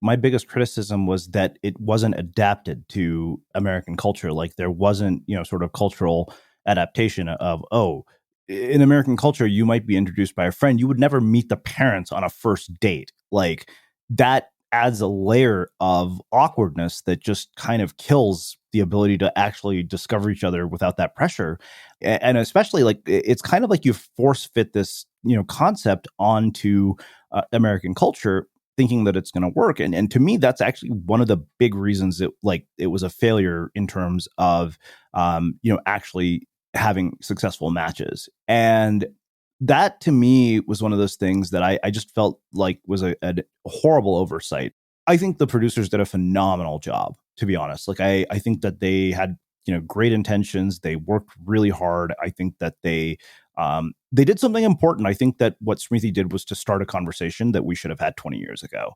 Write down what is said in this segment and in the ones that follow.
my biggest criticism was that it wasn't adapted to American culture. Like there wasn't, sort of cultural adaptation of, oh, in American culture, you might be introduced by a friend. You would never meet the parents on a first date. Like that adds a layer of awkwardness that just kind of kills the ability to actually discover each other without that pressure. And especially like it's kind of like you force fit this, concept onto American culture, thinking that it's going to work. And to me, that's actually one of the big reasons it was a failure in terms of, actually having successful matches. And that to me was one of those things that I just felt like was a horrible oversight. I think the producers did a phenomenal job, to be honest. Like I think that they had, great intentions. They worked really hard. I think that they did something important. I think that what Smriti did was to start a conversation that we should have had 20 years ago.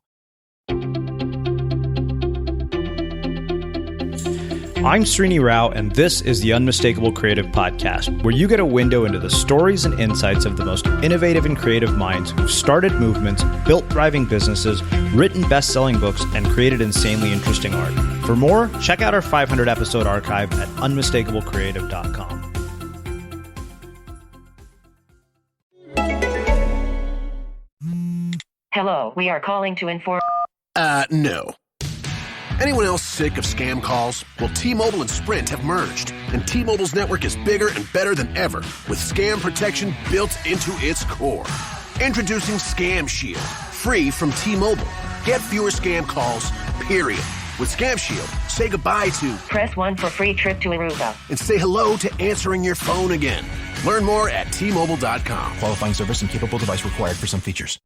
I'm Srini Rao, and this is the Unmistakable Creative Podcast, where you get a window into the stories and insights of the most innovative and creative minds who've started movements, built thriving businesses, written best-selling books, and created insanely interesting art. For more, check out our 500-episode archive at unmistakablecreative.com. Hello, we are calling to inform... No. Anyone else sick of scam calls? Well, T-Mobile and Sprint have merged, and T-Mobile's network is bigger and better than ever, with scam protection built into its core. Introducing Scam Shield, free from T-Mobile. Get fewer scam calls, period. With Scam Shield, say goodbye to... Press 1 for free trip to Aruba. And say hello to answering your phone again. Learn more at T-Mobile.com. Qualifying service and capable device required for some features.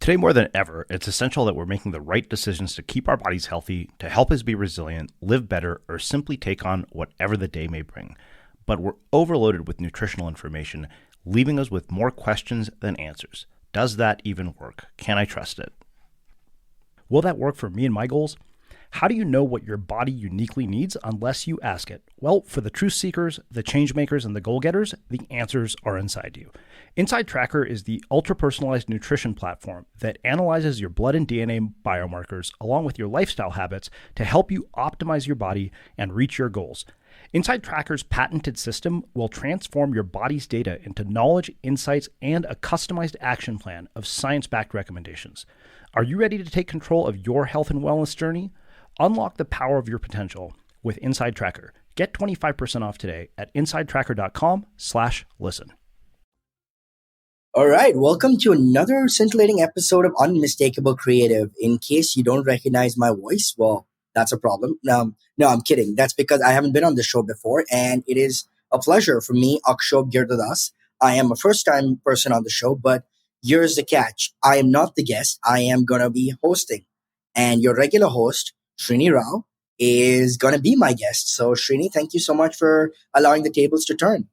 Today, more than ever, it's essential that we're making the right decisions to keep our bodies healthy, to help us be resilient, live better, or simply take on whatever the day may bring. But we're overloaded with nutritional information, leaving us with more questions than answers. Does that even work? Can I trust it? Will that work for me and my goals? How do you know what your body uniquely needs unless you ask it? Well, for the truth seekers, the change makers, and the goal getters, the answers are inside you. Inside Tracker is the ultra-personalized nutrition platform that analyzes your blood and DNA biomarkers along with your lifestyle habits to help you optimize your body and reach your goals. Inside Tracker's patented system will transform your body's data into knowledge, insights, and a customized action plan of science-backed recommendations. Are you ready to take control of your health and wellness journey? Unlock the power of your potential with Inside Tracker. Get 25% off today at insidetracker.com/listen. All right, welcome to another scintillating episode of Unmistakable Creative. In case you don't recognize my voice, well, that's a problem. No, I'm kidding. That's because I haven't been on the show before, and it is a pleasure for me, Akshobh Giridharadas. I am a first-time person on the show, but here's the catch. I am not the guest. I am going to be hosting, and your regular host, Srini Rao, is going to be my guest. So, Srini, thank you so much for allowing the tables to turn.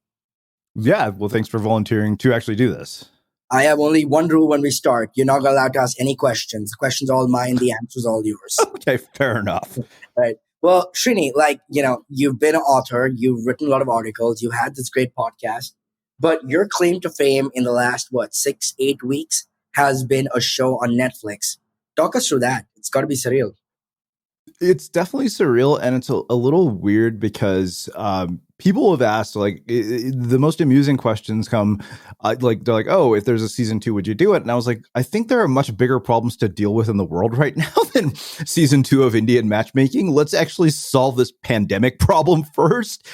Yeah, well, thanks for volunteering to actually do this. I have only one rule when we start. You're not allowed to ask any questions. The questions are all mine. The answers all yours. Okay, fair enough. Right. Well, Srini, you've been an author. You've written a lot of articles. You had this great podcast. But your claim to fame in the last, 6-8 weeks has been a show on Netflix. Talk us through that. It's got to be surreal. It's definitely surreal, and it's a little weird because people have asked, the most amusing questions come, they're like, oh, if there's a season 2, would you do it? And I was like, I think there are much bigger problems to deal with in the world right now than season 2 of Indian Matchmaking. Let's actually solve this pandemic problem first.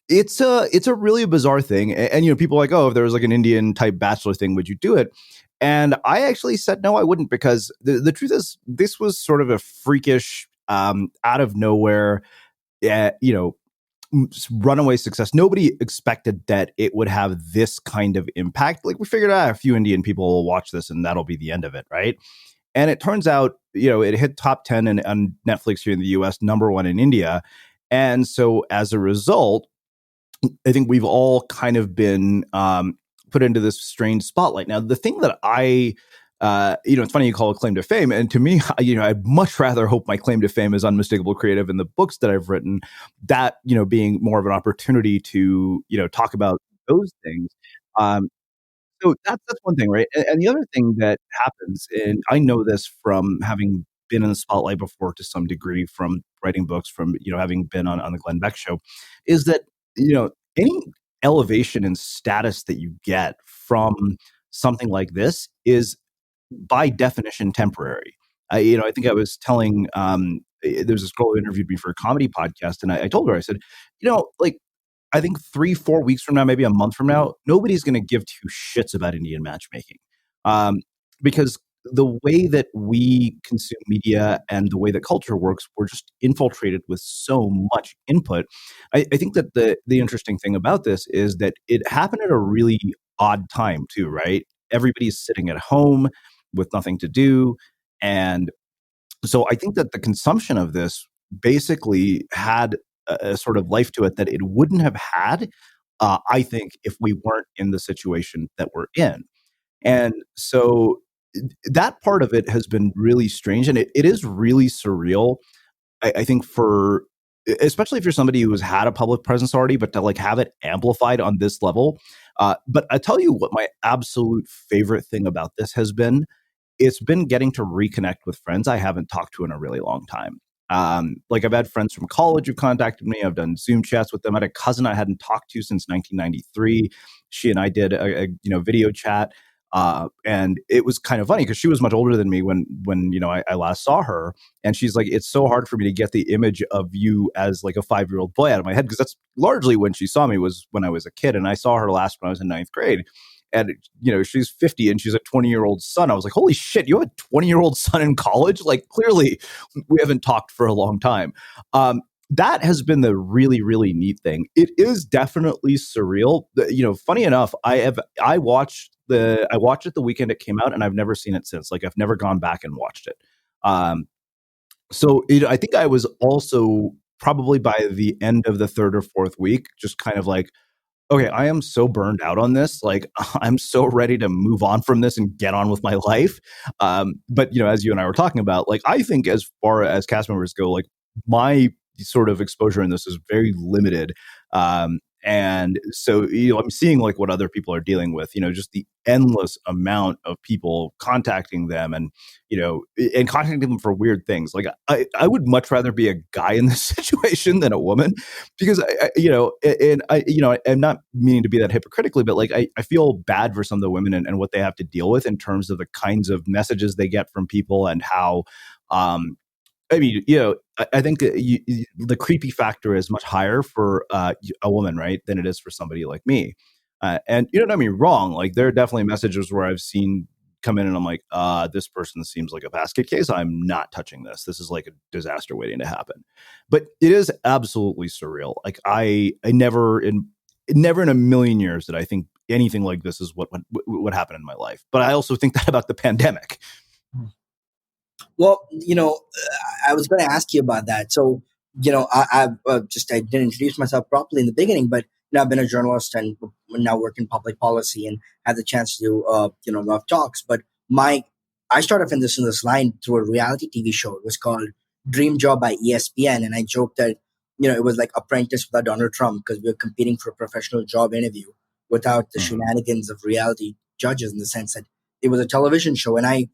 It's a really bizarre thing. And people are like, oh, if there was like an Indian type Bachelor thing, would you do it? And I actually said, no, I wouldn't, because the truth is this was sort of a freakish, out of nowhere, runaway success. Nobody expected that it would have this kind of impact. Like we figured a few Indian people will watch this and that'll be the end of it. Right. And it turns out, it hit top 10 on Netflix here in the US, #1 in India. And so as a result, I think we've all kind of been put into this strange spotlight. Now, the thing that it's funny you call it claim to fame. And to me, I'd much rather hope my claim to fame is Unmistakable Creative in the books that I've written, that, being more of an opportunity to, talk about those things. So that's one thing, right? And the other thing that happens, and I know this from having been in the spotlight before to some degree, from writing books, from having been on the Glenn Beck show, is that any elevation in status that you get from something like this is by definition temporary. I think I was telling there's this girl who interviewed me for a comedy podcast, and I told her, I said, like, I think 3-4 weeks from now, maybe a month from now, nobody's going to give two shits about Indian matchmaking, because the way that we consume media and the way that culture works, we're just infiltrated with so much input. I think that the interesting thing about this is that it happened at a really odd time too, right? Everybody's sitting at home with nothing to do, and so I think that the consumption of this basically had a sort of life to it that it wouldn't have had, I think, if we weren't in the situation that we're in. And so that part of it has been really strange. And it is really surreal, I think, for especially if you're somebody who has had a public presence already, but to like have it amplified on this level. But I tell you what my absolute favorite thing about this has been, it's been getting to reconnect with friends I haven't talked to in a really long time. Like I've had friends from college who've contacted me. I've done Zoom chats with them. I had a cousin I hadn't talked to since 1993. She and I did a video chat. And it was kind of funny because she was much older than me when I last saw her. And she's like, it's so hard for me to get the image of you as like a 5-year-old boy out of my head, because that's largely when she saw me, was when I was a kid. And I saw her last when I was in 9th grade. And, she's 50 and she's a 20-year-old son. I was like, holy shit, you have a 20-year-old son in college? Like, clearly we haven't talked for a long time. That has been the really, really neat thing. It is definitely surreal. Funny enough, I watched it the weekend it came out, and I've never seen it since. Like, I've never gone back and watched it. I think I was also probably by the end of the 3rd or 4th week, just kind of like, okay, I am so burned out on this. Like, I'm so ready to move on from this and get on with my life. But as you and I were talking about, like, I think as far as cast members go, like, my sort of exposure in this is very limited. And so, I'm seeing like what other people are dealing with, just the endless amount of people contacting them and contacting them for weird things. Like, I would much rather be a guy in this situation than a woman, because I'm not meaning to be that hypocritically, but like, I feel bad for some of the women and what they have to deal with in terms of the kinds of messages they get from people and how, I mean, I think the creepy factor is much higher for a woman, right, than it is for somebody like me. And don't get me wrong, like, there are definitely messages where I've seen come in and I'm like, this person seems like a basket case. I'm not touching this. This is like a disaster waiting to happen. But it is absolutely surreal. Like, I never in a million years did I think anything like this is what happened in my life. But I also think that about the pandemic. Well, I was going to ask you about that. So, I didn't introduce myself properly in the beginning, but I've been a journalist and now work in public policy and had the chance to do, a lot of talks. But I started off in this line through a reality TV show. It was called Dream Job by ESPN, and I joked that it was like Apprentice without Donald Trump, because we were competing for a professional job interview without the shenanigans of reality judges, in the sense that it was a television show, and I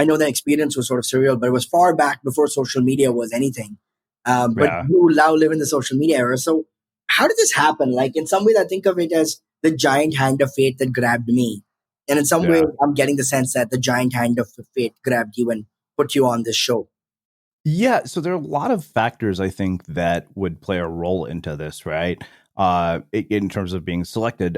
know that experience was sort of surreal, but it was far back before social media was anything. But you now live in the social media era. So how did this happen? Like, in some ways, I think of it as the giant hand of fate that grabbed me. And in some ways, I'm getting the sense that the giant hand of fate grabbed you and put you on this show. Yeah, so there are a lot of factors, I think, that would play a role into this, right? In terms of being selected.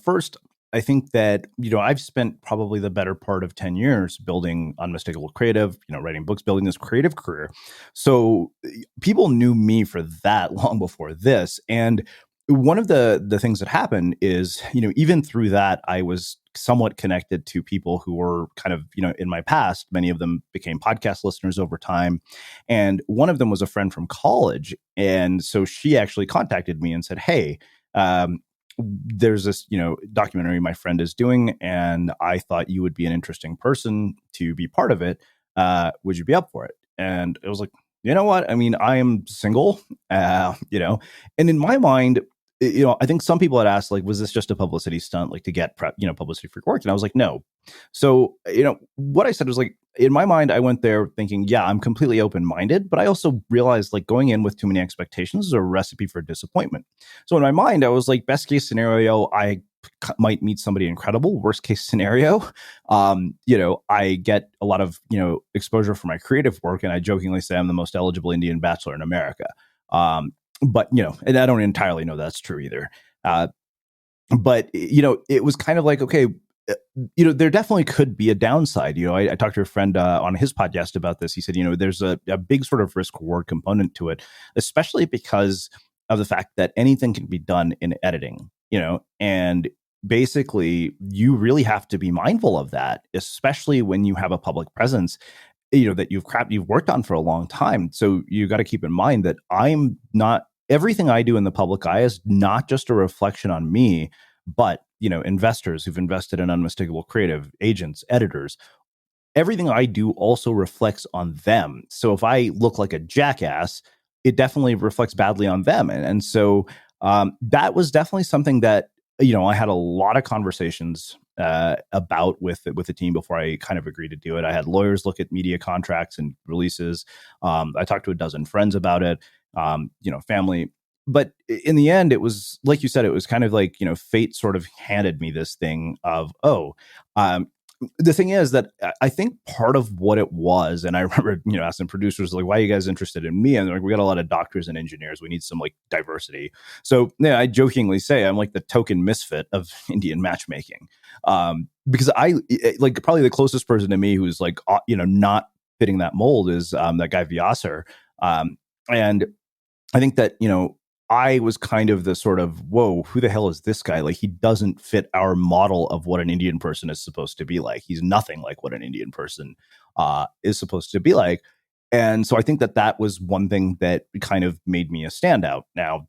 First, I think that, I've spent probably the better part of 10 years building Unmistakable Creative, writing books, building this creative career. So people knew me for that long before this. And one of the things that happened is, even through that, I was somewhat connected to people who were kind of, in my past. Many of them became podcast listeners over time. And one of them was a friend from college. And so she actually contacted me and said, hey, there's this, documentary my friend is doing, and I thought you would be an interesting person to be part of it. Would you be up for it? And it was like, you know what? I mean, I am single, and in my mind, I think some people had asked, like, was this just a publicity stunt, like to get publicity for work? And I was like, no. So, what I said was like, in my mind, I went there thinking, yeah, I'm completely open-minded, but I also realized like going in with too many expectations is a recipe for disappointment. So in my mind, I was like, best case scenario, I might meet somebody incredible. Worst case scenario, I get a lot of, exposure for my creative work. And I jokingly say I'm the most eligible Indian bachelor in America. But, and I don't entirely know that's true either. But, it was kind of like, okay, there definitely could be a downside. I talked to a friend on his podcast about this. He said, there's a big sort of risk reward component to it, especially because of the fact that anything can be done in editing, and basically you really have to be mindful of that, especially when you have a public presence, that you've worked on for a long time. So you got to keep in mind that everything I do in the public eye is not just a reflection on me, but investors who've invested in Unmistakable Creative, agents, editors. Everything I do also reflects on them. So if I look like a jackass, it definitely reflects badly on them. And so that was definitely something that I had a lot of conversations about with the team before I kind of agreed to do it. I had lawyers look at media contracts and releases. I talked to a dozen friends about it. Family. But in the end, it was, like you said, it was kind of like, fate sort of handed me this thing of, the thing is that I think part of what it was, and I remember, asking producers, like, why are you guys interested in me? And they're like, we got a lot of doctors and engineers. We need some like diversity. So yeah, I jokingly say I'm like the token misfit of Indian matchmaking. Because I like probably the closest person to me who's like, not fitting that mold is that guy Vyasar. And I think that, I was kind of the sort of, whoa, who the hell is this guy? Like, he doesn't fit our model of what an Indian person is supposed to be like. He's nothing like what an Indian person is supposed to be like. And so I think that was one thing that kind of made me a standout. Now,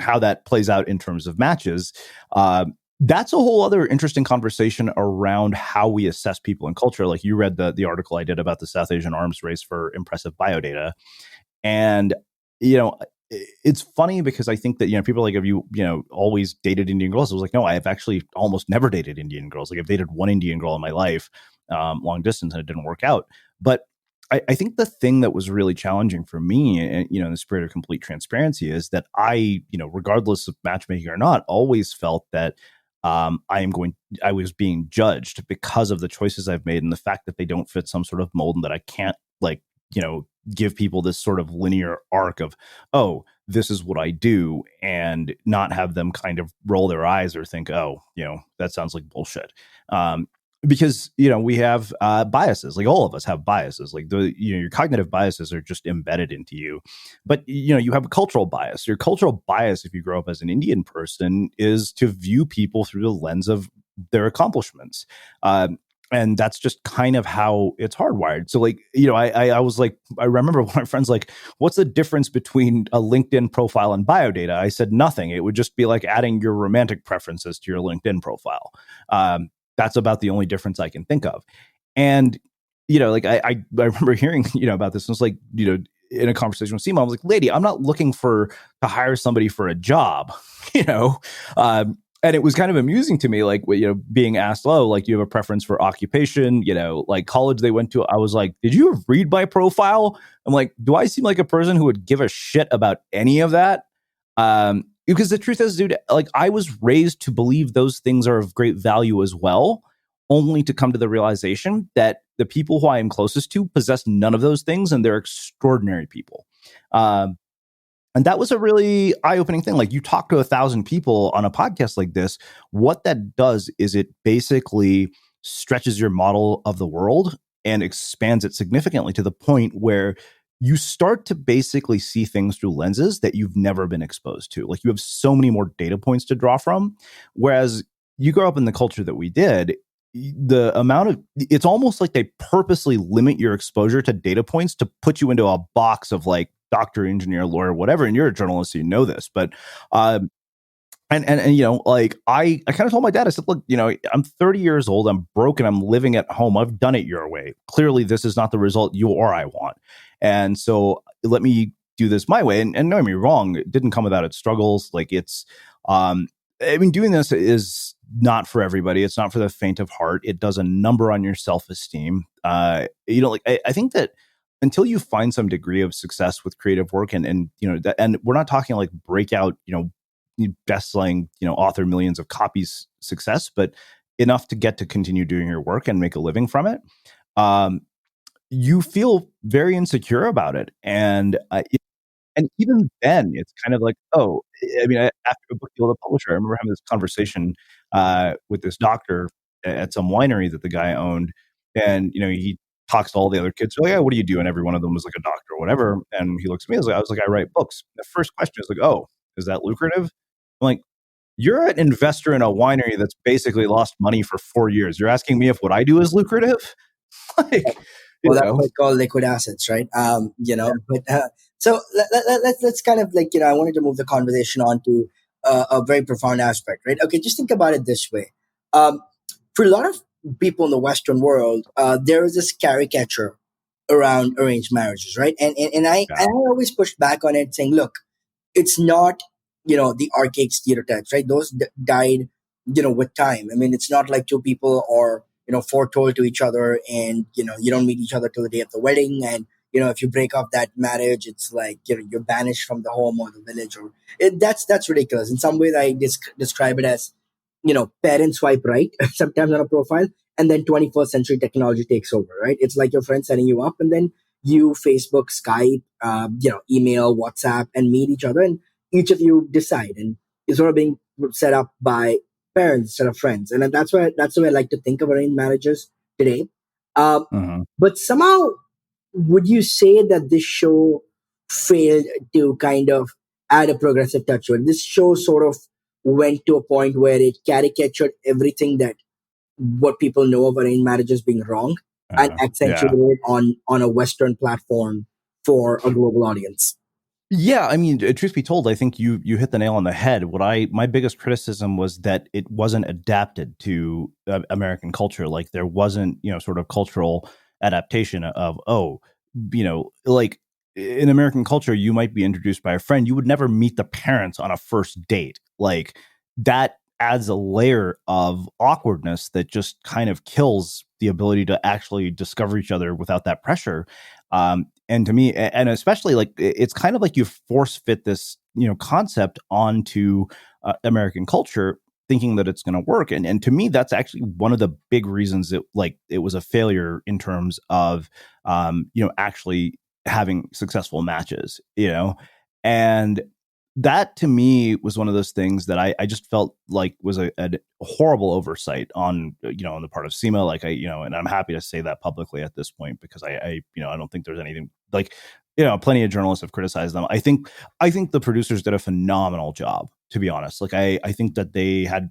how that plays out in terms of matches, that's a whole other interesting conversation around how we assess people and culture. Like, you read the article I did about the South Asian arms race for impressive biodata. And, it's funny because I think that, people are like, have you, always dated Indian girls? I was like, no, I have actually almost never dated Indian girls. Like, I've dated one Indian girl in my life, long distance, and it didn't work out. But I think the thing that was really challenging for me, and, in the spirit of complete transparency, is that I, regardless of matchmaking or not, always felt that I was being judged because of the choices I've made and the fact that they don't fit some sort of mold, and that I can't give people this sort of linear arc of, oh, this is what I do, and not have them kind of roll their eyes or think, oh, that sounds like bullshit. Because, we have biases, like all of us have biases, like your cognitive biases are just embedded into you. But, you have a cultural bias. Your cultural bias, if you grow up as an Indian person, is to view people through the lens of their accomplishments. And that's just kind of how it's hardwired. So like, I was like, I remember one of my friends like, what's the difference between a LinkedIn profile and biodata? I said, nothing. It would just be like adding your romantic preferences to your LinkedIn profile. That's about the only difference I can think of. And, like I remember hearing, about this. And it's like, in a conversation with Sima, I was like, lady, I'm not looking to hire somebody for a job, and it was kind of amusing to me, like, being asked, oh, like, do you have a preference for occupation, like college they went to? I was like, did you read my profile? I'm like, do I seem like a person who would give a shit about any of that? Because the truth is, dude, like, I was raised to believe those things are of great value as well, only to come to the realization that the people who I am closest to possess none of those things, and they're extraordinary people. And that was a really eye-opening thing. Like, you talk to 1,000 people on a podcast like this, what that does is it basically stretches your model of the world and expands it significantly to the point where you start to basically see things through lenses that you've never been exposed to. Like, you have so many more data points to draw from. Whereas you grow up in the culture that we did, it's almost like they purposely limit your exposure to data points to put you into a box of like doctor, engineer, lawyer, whatever. And you're a journalist, so you know this. But and like I kind of told my dad, I said, look, I'm 30 years old, I'm broke, and I'm living at home. I've done it your way. Clearly, this is not the result you or I want. And so let me do this my way. And don't get me wrong, it didn't come without its struggles. Like doing this is not for everybody. It's not for the faint of heart. It does a number on your self-esteem. I think that until you find some degree of success with creative work and we're not talking like breakout, best-selling, author millions of copies success, but enough to get to continue doing your work and make a living from it. You feel very insecure about it. And even then, it's kind of like, after a book deal with a publisher, I remember having this conversation with this doctor at some winery that the guy owned. And, he talks to all the other kids. Like, what do you do? And every one of them was like a doctor or whatever. And he looks at me, I was like, I write books. The first question is like, oh, is that lucrative? I'm like, you're an investor in a winery that's basically lost money for 4 years. You're asking me if what I do is lucrative? Well, that's what called liquid assets, right? But so let's kind of I wanted to move the conversation on to a very profound aspect, right? Okay, just think about it this way. For a lot of people in the Western world, there is this caricature around arranged marriages, right? And I always pushed back on it, saying, look, it's not the archaic stereotypes, right? Those died with time. I mean, it's not like two people are foretold to each other and you don't meet each other till the day of the wedding, and if you break up that marriage, it's like you're banished from the home or the village, or that's ridiculous. In some ways I describe it as parents swipe right sometimes on a profile, and then 21st century technology takes over, right? It's like your friend setting you up, and then you Facebook, Skype, email, WhatsApp, and meet each other, and each of you decide, and it's sort of being set up by parents instead of friends. And that's the way I like to think of arranged marriages today. But somehow, would you say that this show failed to kind of add a progressive touch to it? This show sort of went to a point where it caricatured everything that what people know of arranged marriages being wrong, and accentuated it on a Western platform for a global audience. Yeah, I mean, truth be told, I think you hit the nail on the head. My biggest criticism was that it wasn't adapted to American culture. Like there wasn't, sort of cultural adaptation of, like in American culture, you might be introduced by a friend. You would never meet the parents on a first date. Like that adds a layer of awkwardness that just kind of kills the ability to actually discover each other without that pressure. And to me, and especially like it's kind of like you force fit this, concept onto American culture, thinking that it's going to work. And to me, that's actually one of the big reasons it was a failure in terms of, actually having successful matches, and that to me was one of those things that I just felt like was a horrible oversight on, on the part of Sima. Like and I'm happy to say that publicly at this point, because I don't think there's anything like, plenty of journalists have criticized them. I think the producers did a phenomenal job, to be honest. Like I think that they had,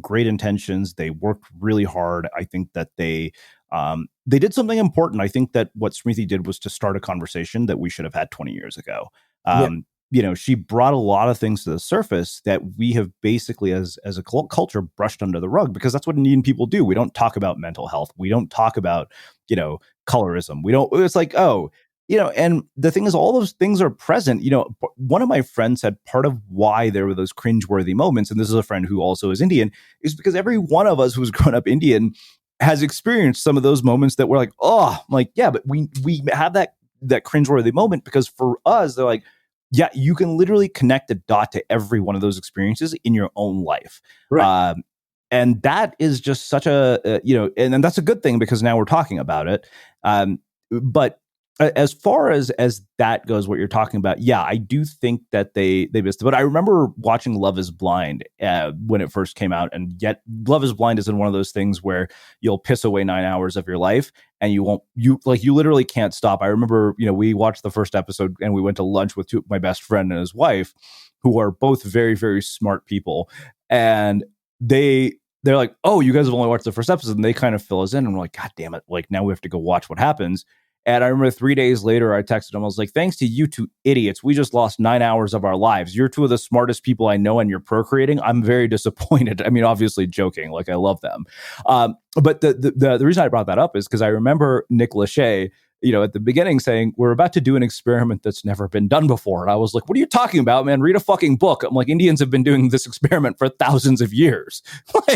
great intentions. They worked really hard. I think that they did something important. I think that what Smriti did was to start a conversation that we should have had 20 years ago. She brought a lot of things to the surface that we have basically as a culture brushed under the rug, because that's what Indian people do. We don't talk about mental health. We don't talk about, colorism. It's like, and the thing is, all those things are present. One of my friends said part of why there were those cringeworthy moments, and this is a friend who also is Indian, is because every one of us who's grown up Indian has experienced some of those moments that we're like, oh, I'm like, yeah, but we have that cringeworthy moment, because for us, they're like, yeah, you can literally connect a dot to every one of those experiences in your own life. Right. And that is just such a, and that's a good thing, because now we're talking about it. But as far as that goes, what you're talking about, yeah, I do think that they missed it. But I remember watching Love is Blind when it first came out, and yet Love is Blind isn't one of those things where you'll piss away 9 hours of your life and you literally can't stop. I remember, we watched the first episode and we went to lunch with my best friend and his wife, who are both very, very smart people, and they're like, oh, you guys have only watched the first episode, and they kind of fill us in, and we're like, God damn it, like now we have to go watch what happens. And I remember 3 days later, I texted him. I was like, thanks to you two idiots, we just lost 9 hours of our lives. You're two of the smartest people I know, and you're procreating. I'm very disappointed. I mean, obviously joking, like I love them. But the reason I brought that up is because I remember Nick Lachey, at the beginning saying, we're about to do an experiment that's never been done before. And I was like, what are you talking about, man? Read a fucking book. I'm like, Indians have been doing this experiment for thousands of years.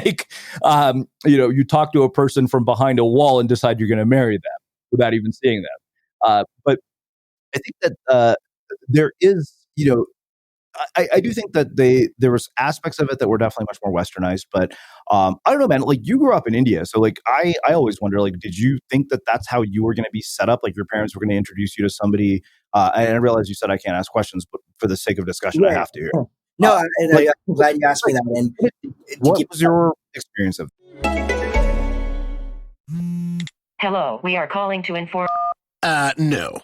You talk to a person from behind a wall and decide you're going to marry them without even seeing them. But I think that there is, I do think that there was aspects of it that were definitely much more westernized, but I don't know, man. Like, you grew up in India, so like I always wonder, like, did you think that that's how you were going to be set up? Like, your parents were going to introduce you to somebody? And I realize you said I can't ask questions, but for the sake of discussion, I have to here. No, I'm glad you asked me that. And what was your experience of? Hello, we are calling to inform. No.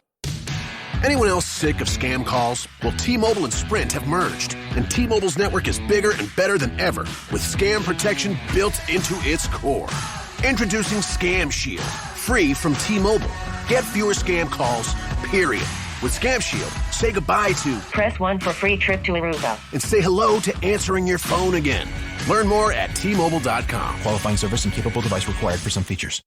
Anyone else sick of scam calls? Well, T-Mobile and Sprint have merged, and T-Mobile's network is bigger and better than ever, with scam protection built into its core. Introducing Scam Shield, free from T-Mobile. Get fewer scam calls, period. With Scam Shield, say goodbye to... Press 1 for free trip to Aruba. And say hello to answering your phone again. Learn more at T-Mobile.com. Qualifying service and capable device required for some features.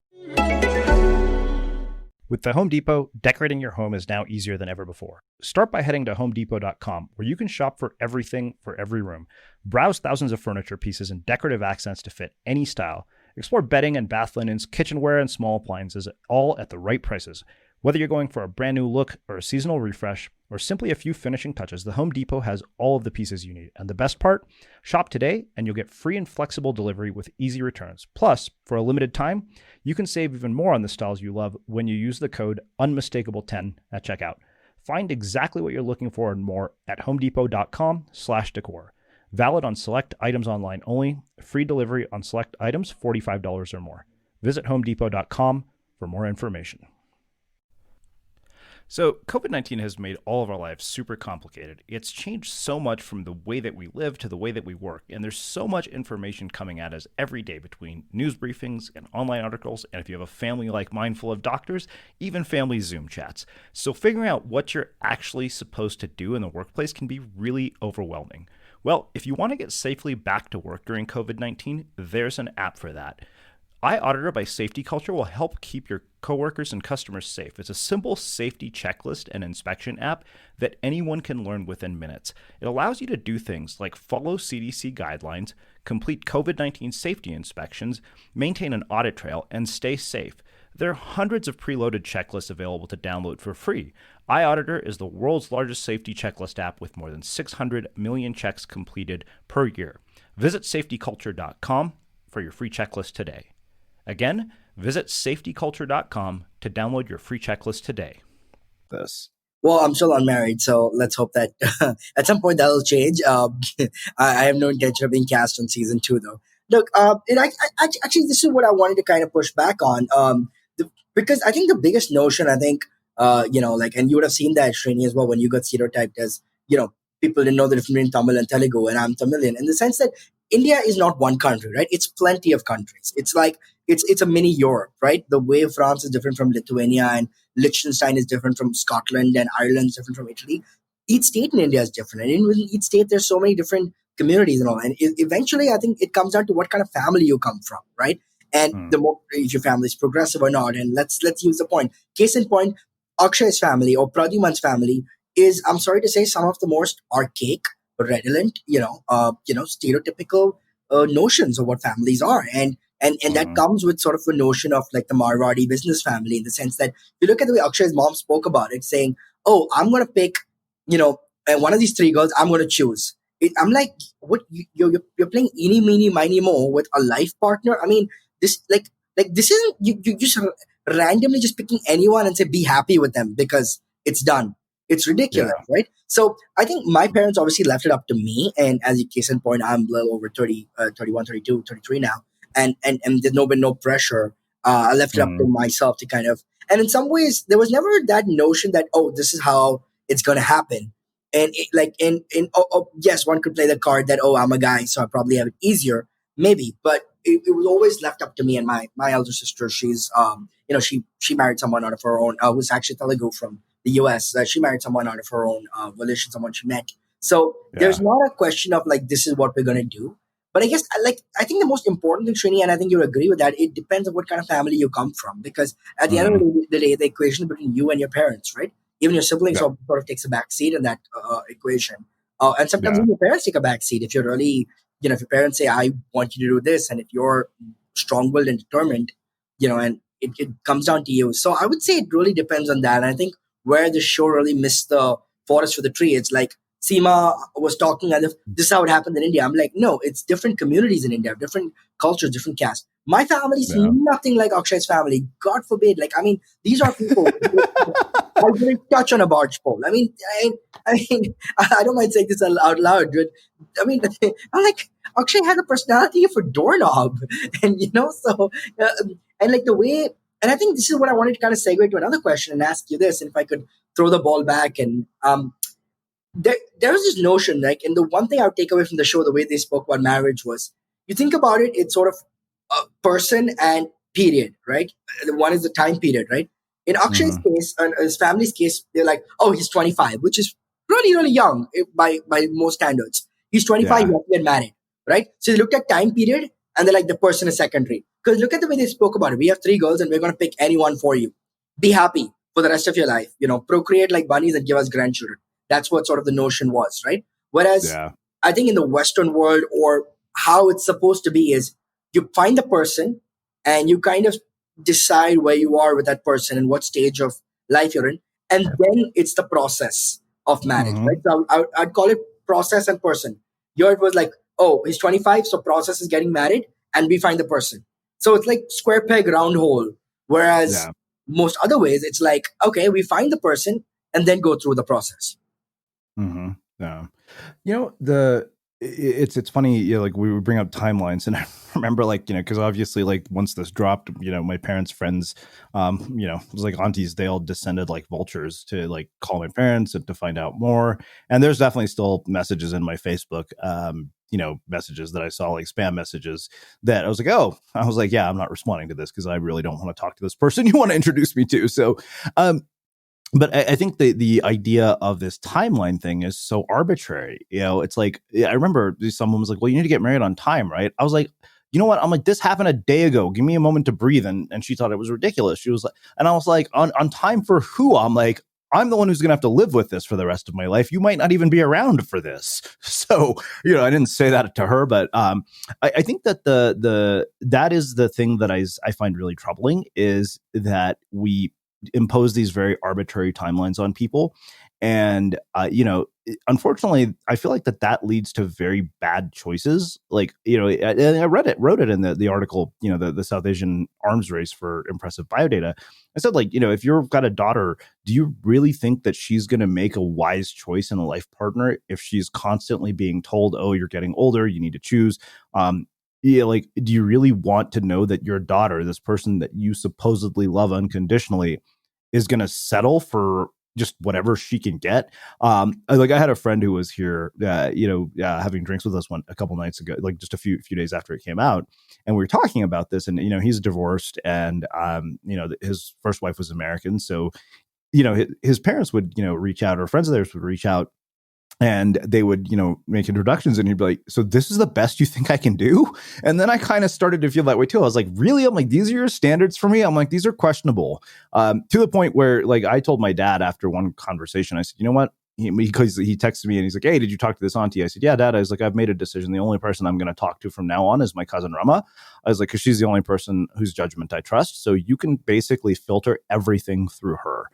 With the Home Depot, decorating your home is now easier than ever before. Start by heading to homedepot.com, where you can shop for everything for every room. Browse thousands of furniture pieces and decorative accents to fit any style. Explore bedding and bath linens, kitchenware, and small appliances, all at the right prices. Whether you're going for a brand new look or a seasonal refresh, or simply a few finishing touches, the Home Depot has all of the pieces you need. And the best part? Shop today and you'll get free and flexible delivery with easy returns. Plus, for a limited time, you can save even more on the styles you love when you use the code UNMISTAKABLE10 at checkout. Find exactly what you're looking for and more at homedepot.com/decor. Valid on select items online only. Free delivery on select items $45 or more. Visit homedepot.com for more information. So COVID-19 has made all of our lives super complicated. It's changed so much from the way that we live to the way that we work. And there's so much information coming at us every day between news briefings and online articles. And if you have a family like mine full of doctors, even family Zoom chats. So figuring out what you're actually supposed to do in the workplace can be really overwhelming. Well, if you want to get safely back to work during COVID-19, there's an app for that. iAuditor by Safety Culture will help keep your coworkers and customers safe. It's a simple safety checklist and inspection app that anyone can learn within minutes. It allows you to do things like follow CDC guidelines, complete COVID-19 safety inspections, maintain an audit trail, and stay safe. There are hundreds of preloaded checklists available to download for free. iAuditor is the world's largest safety checklist app with more than 600 million checks completed per year. Visit safetyculture.com for your free checklist today. Again, visit safetyculture.com to download your free checklist today. Well, I'm still unmarried, so let's hope that at some point that'll change. I have no intention of being cast on season 2, though. Look, actually, this is what I wanted to kind of push back on, because I think the biggest notion, and you would have seen that, Srini, as well, when you got stereotyped as, people didn't know the difference between Tamil and Telugu, and I'm Tamilian, in the sense that India is not one country, right? It's plenty of countries. It's like, it's a mini Europe, right? The way France is different from Lithuania, and Liechtenstein is different from Scotland, and Ireland is different from Italy. Each state in India is different. And in each state, there's so many different communities and all. And eventually, I think it comes down to what kind of family you come from, right? And the more, if your family is progressive or not. And let's use the point. Case in point, Akshay's family or Pradyuman's family is, I'm sorry to say, some of the most archaic, redolent, stereotypical notions of what families are. And that comes with sort of a notion of like the Marwadi business family, in the sense that if you look at the way Akshay's mom spoke about it, saying, oh, I'm going to pick, one of these 3 girls, I'm going to choose. I'm like, what? You're playing eeny, meeny, miny, mo with a life partner? I mean, this this isn't, you just randomly just picking anyone and say, be happy with them because it's done. It's ridiculous, right? So I think my parents obviously left it up to me. And as a case in point, I'm a little over 30, 31, 32, 33 now. And there's been no pressure. I left it up to myself to kind of, and in some ways, there was never that notion that, oh, this is how it's going to happen. And yes, one could play the card that, oh, I'm a guy, so I probably have it easier, maybe. But it was always left up to me. And my elder sister, she's, she married someone out of her own, who's actually Telugu from the US. She married someone out of her own volition, someone she met. So there's not a question of like, this is what we're going to do. But I guess I think the most important thing, Srini, and I think you'll agree with that, it depends on what kind of family you come from. Because at the end of Mhm. the day, the equation between you and your parents, right? Even your siblings Yeah. sort of takes a back seat in that equation. And sometimes Yeah. even your parents take a back seat. If you're really, if your parents say, I want you to do this, and if you're strong-willed and determined, and it comes down to you. So I would say it really depends on that. And I think where the show really missed the forest for the tree, it's like Sima was talking as if this is how it happened in India. I'm like, no, it's different communities in India, different cultures, different castes. My family's Yeah. nothing like Akshay's family. God forbid. Like, I mean, these are people I wouldn't touch on a barge pole. I mean, I don't mind saying this out loud, but I mean, I'm like, Akshay had a personality of a doorknob, and uh, and like the way, and I think this is what I wanted to kind of segue to another question and ask you this, and if I could throw the ball back, and there's this notion, like, and the one thing I would take away from the show, the way they spoke about marriage was, you think about it, it's sort of a person and period, right? The one is the time period, right? In Akshay's Mhm. case, and his family's case, they're like, oh, he's 25, which is really, really young by most standards. He's 25, he Yeah. has to get married, right? So they looked at time period, and they're like, the person is secondary. Because look at the way they spoke about it. We have three girls, and we're going to pick any one for you. Be happy for the rest of your life. Procreate like bunnies and give us grandchildren. That's what sort of the notion was, right? Whereas Yeah. I think in the Western world, or how it's supposed to be, is you find the person and you kind of decide where you are with that person and what stage of life you're in. And then it's the process of marriage, right? Mhm. So I'd call it process and person. Here it was like, oh, he's 25, so process is getting married, and we find the person. So it's like square peg, round hole. Whereas Yeah. most other ways, it's like, okay, we find the person and then go through the process. Mhm. Yeah. It's funny, like we would bring up timelines, and I remember, like, because obviously, like, once this dropped, my parents' friends, it was like aunties, they all descended like vultures to like call my parents and to find out more. And there's definitely still messages in my Facebook, messages that I saw, like spam messages, that I was like, yeah, I'm not responding to this because I really don't want to talk to this person you want to introduce me to. So, um, but I think the idea of this timeline thing is so arbitrary. It's like, I remember someone was like, well, you need to get married on time, right? I was like, you know what? I'm like, this happened a day ago. Give me a moment to breathe. And she thought it was ridiculous. She was like, and I was like, on time for who? I'm like, I'm the one who's going to have to live with this for the rest of my life. You might not even be around for this. So, I didn't say that to her, but I think that that is the thing that I find really troubling, is that we impose these very arbitrary timelines on people. And, unfortunately, I feel like that leads to very bad choices. Like, I wrote it in the article, the South Asian arms race for impressive biodata. I said, like, if you've got a daughter, do you really think that she's going to make a wise choice in a life partner if she's constantly being told, oh, you're getting older, you need to choose? Yeah, like, do you really want to know that your daughter, this person that you supposedly love unconditionally, is going to settle for just whatever she can get? Like, I had a friend who was here, having drinks with us a couple nights ago, like just a few days after it came out, and we were talking about this. And he's divorced, and his first wife was American, so his parents would reach out, or friends of theirs would reach out, and they would make introductions, and he'd be like, so this is the best you think I can do? And then I kind of started to feel that way too. I was like, really? I'm like, these are your standards for me? I'm like, these are questionable, to the point where, like, I told my dad after one conversation, I said, you know what, because he texted me and he's like, hey, did you talk to this auntie? I said, yeah, Dad. I was like, I've made a decision. The only person I'm going to talk to from now on is my cousin Rama. I was like, because she's the only person whose judgment I trust, so you can basically filter everything through her.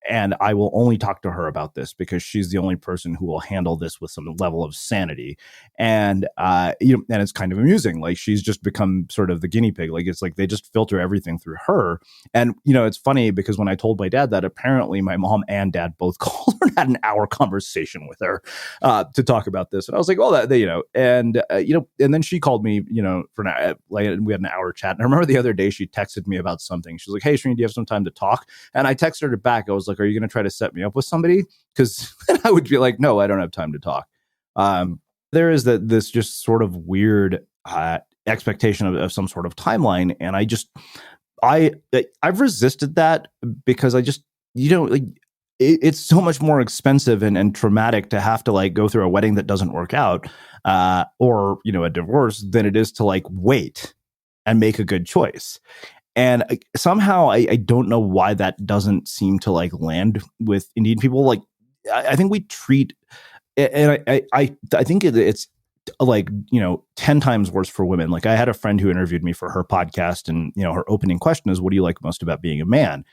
And I will only talk to her about this because she's the only person who will handle this with some level of sanity. And, and it's kind of amusing. Like, she's just become sort of the guinea pig. Like, it's like they just filter everything through her. And, it's funny because when I told my dad that, apparently my mom and dad both called her and had an hour conversation with her to talk about this. And I was like, well, and then she called me, for we had an hour chat. And I remember the other day she texted me about something. She was like, hey, Srini, do you have some time to talk? And I texted her back. I was like, are you going to try to set me up with somebody? Because I would be like, no, I don't have time to talk. There is this just sort of weird expectation of some sort of timeline. And I've resisted that because I just, like, it's so much more expensive and traumatic to have to like go through a wedding that doesn't work out, or, you know, a divorce than it is to like wait and make a good choice. And somehow I don't know why that doesn't seem to like land with Indian people. Like, I think we treat, and I think it's like, you know, 10 times worse for women. Like, I had a friend who interviewed me for her podcast, and, you know, her opening question is, what do you like most about being a man?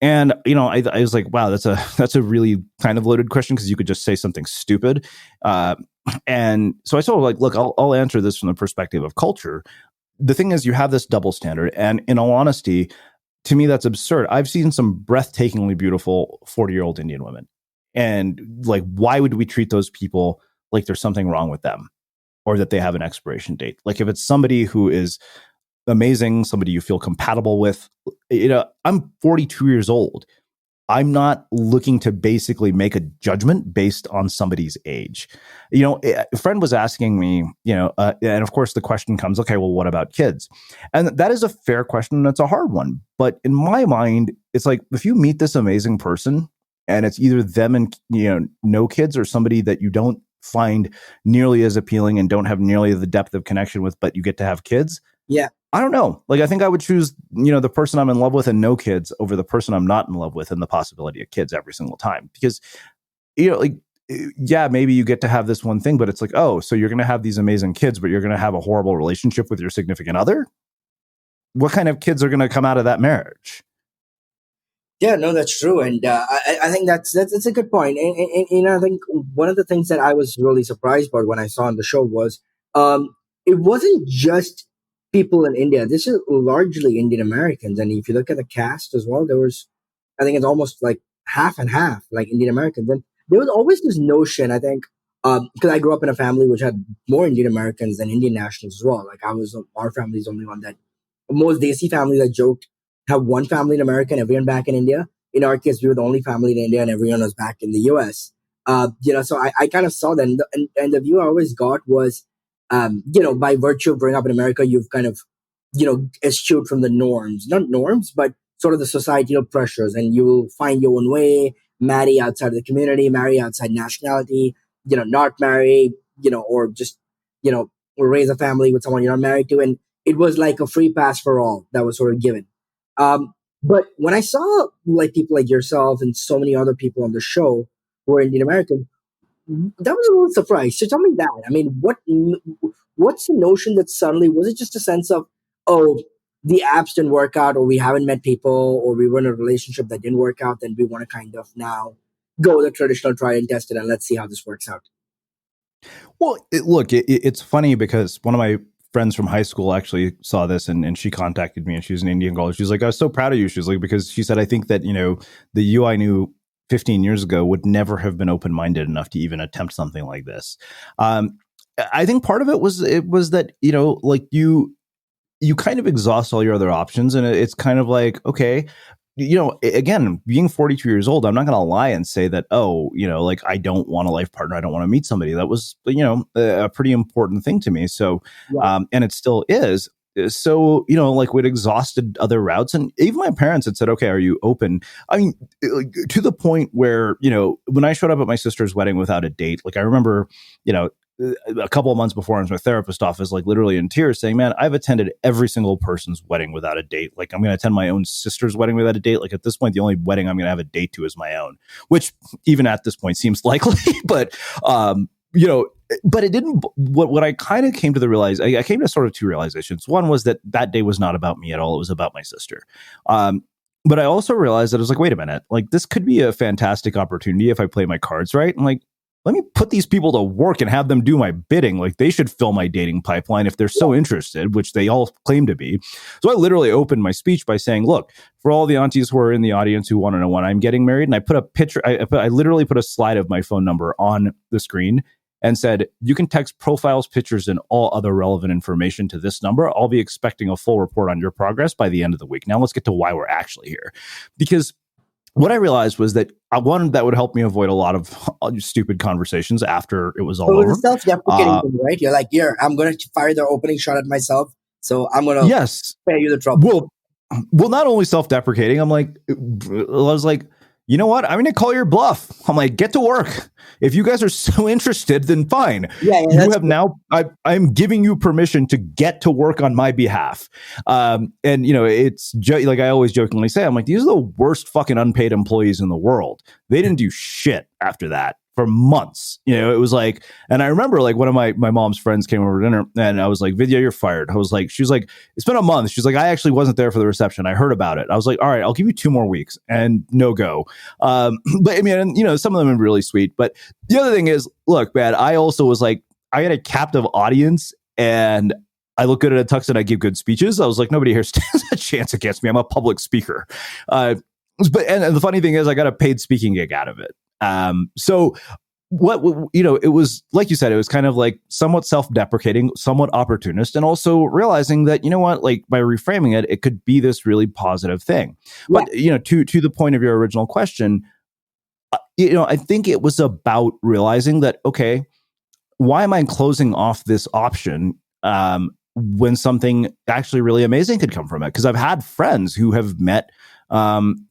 And, you know, I was like, wow, that's a really kind of loaded question, because you could just say something stupid. And so I told her, like, look, I'll answer this from the perspective of culture. The thing is, you have this double standard. And in all honesty, to me, that's absurd. I've seen some breathtakingly beautiful 40-year-old Indian women. And like, why would we treat those people like there's something wrong with them, or that they have an expiration date? Like, if it's somebody who is amazing, somebody you feel compatible with, you know, I'm 42 years old. I'm not looking to basically make a judgment based on somebody's age. You know, a friend was asking me, you know, and of course the question comes, okay, well, what about kids? And that is a fair question, and it's a hard one. But in my mind, it's like, if you meet this amazing person and it's either them and, you know, no kids, or somebody that you don't find nearly as appealing and don't have nearly the depth of connection with, but you get to have kids. Yeah. I don't know. Like, I think I would choose, you know, the person I'm in love with and no kids over the person I'm not in love with and the possibility of kids every single time. Because, you know, like, yeah, maybe you get to have this one thing, but it's like, oh, so you're going to have these amazing kids, but you're going to have a horrible relationship with your significant other? What kind of kids are going to come out of that marriage? Yeah, no, that's true, and I think that's a good point. And I think one of the things that I was really surprised about when I saw on the show was, it wasn't just people in India. This is largely Indian Americans, and if you look at the cast as well, there was, I think it's almost like half and half, like Indian Americans. And there was always this notion, I think, because I grew up in a family which had more Indian Americans than Indian nationals as well. Like, our family's the only one that, most Desi families, I joked, have one family in America and everyone back in India. In our case, we were the only family in India and everyone was back in the US. You know, so I kind of saw that. And the view I always got was, you know, by virtue of growing up in America, you've kind of, you know, eschewed from the norms, not norms, but sort of the societal pressures, and you will find your own way, marry outside of the community, marry outside nationality, you know, not marry, you know, or just, you know, or raise a family with someone you're not married to. And it was like a free pass for all that was sort of given. But when I saw like people like yourself and so many other people on the show who are Indian American, that was a little surprise. So tell me that. I mean, what's the notion that suddenly, was it just a sense of, oh, the apps didn't work out, or we haven't met people, or we were in a relationship that didn't work out, then we want to kind of now go the traditional try and test it and let's see how this works out. Well, look, it's funny because one of my friends from high school actually saw this, and she contacted me, and she's an Indian girl. She's like, I was so proud of you. She's like, because she said, I think that, you know, the you I knew 15 years ago would never have been open-minded enough to even attempt something like this. I think part of it was that, you know, like you kind of exhaust all your other options, and it's kind of like, okay, you know, again, being 42 years old, I'm not going to lie and say that, oh, you know, like, I don't want a life partner. I don't want to meet somebody. That was, you know, a pretty important thing to me. So, and it still is. So, you know, like, we'd exhausted other routes, and even my parents had said, okay, are you open? I mean, to the point where, you know, when I showed up at my sister's wedding without a date, like, I remember, you know, a couple of months before, I was in my therapist's office, like, literally in tears, saying, man, I've attended every single person's wedding without a date. Like, I'm going to attend my own sister's wedding without a date. Like, at this point, the only wedding I'm going to have a date to is my own, which even at this point seems likely. But, you know, but it didn't, what I kind of came to I came to sort of two realizations. One was that day was not about me at all. It was about my sister. But I also realized that I was like, wait a minute, like, this could be a fantastic opportunity if I play my cards right. And like, let me put these people to work and have them do my bidding. Like, they should fill my dating pipeline if they're so interested, which they all claim to be. So I literally opened my speech by saying, look, for all the aunties who are in the audience who want to know when I'm getting married, and I put a picture, I literally put a slide of my phone number on the screen and said, you can text profiles, pictures, and all other relevant information to this number. I'll be expecting a full report on your progress by the end of the week. Now let's get to why we're actually here. Because what I realized was that, one, that would help me avoid a lot of stupid conversations after it was all over. It was self-deprecating thing, right? You're like, here, I'm going to fire the opening shot at myself, so I'm going to spare you the trouble. Well, not only self-deprecating, I'm like, I was like, you know what? I'm going to call your bluff. I'm like, get to work. If you guys are so interested, then fine. Yeah, You have now, I'm giving you permission to get to work on my behalf. And, you know, it's like I always jokingly say, I'm like, these are the worst fucking unpaid employees in the world. They didn't do shit after that for months. You know, it was like, and I remember like one of my mom's friends came over to dinner and I was like, Vidya, you're fired. I was like, she's like, it's been a month. She's like, I actually wasn't there for the reception. I heard about it. I was like, all right, I'll give you 2 more weeks and no go. But I mean, and, you know, some of them are really sweet. But the other thing is, look, man, I also was like, I had a captive audience and I look good at a tux and I give good speeches. I was like, nobody here stands a chance against me. I'm a and the funny thing is I got a paid speaking gig out of it. So what, you know, it was, like you said, it was kind of like somewhat self-deprecating, somewhat opportunist, and also realizing that, you know what, like by reframing it, it could be this really positive thing. Yeah. But, you know, to the point of your original question, you know, I think it was about realizing that, okay, why am I closing off this option when something actually really amazing could come from it? Because I've had friends who have met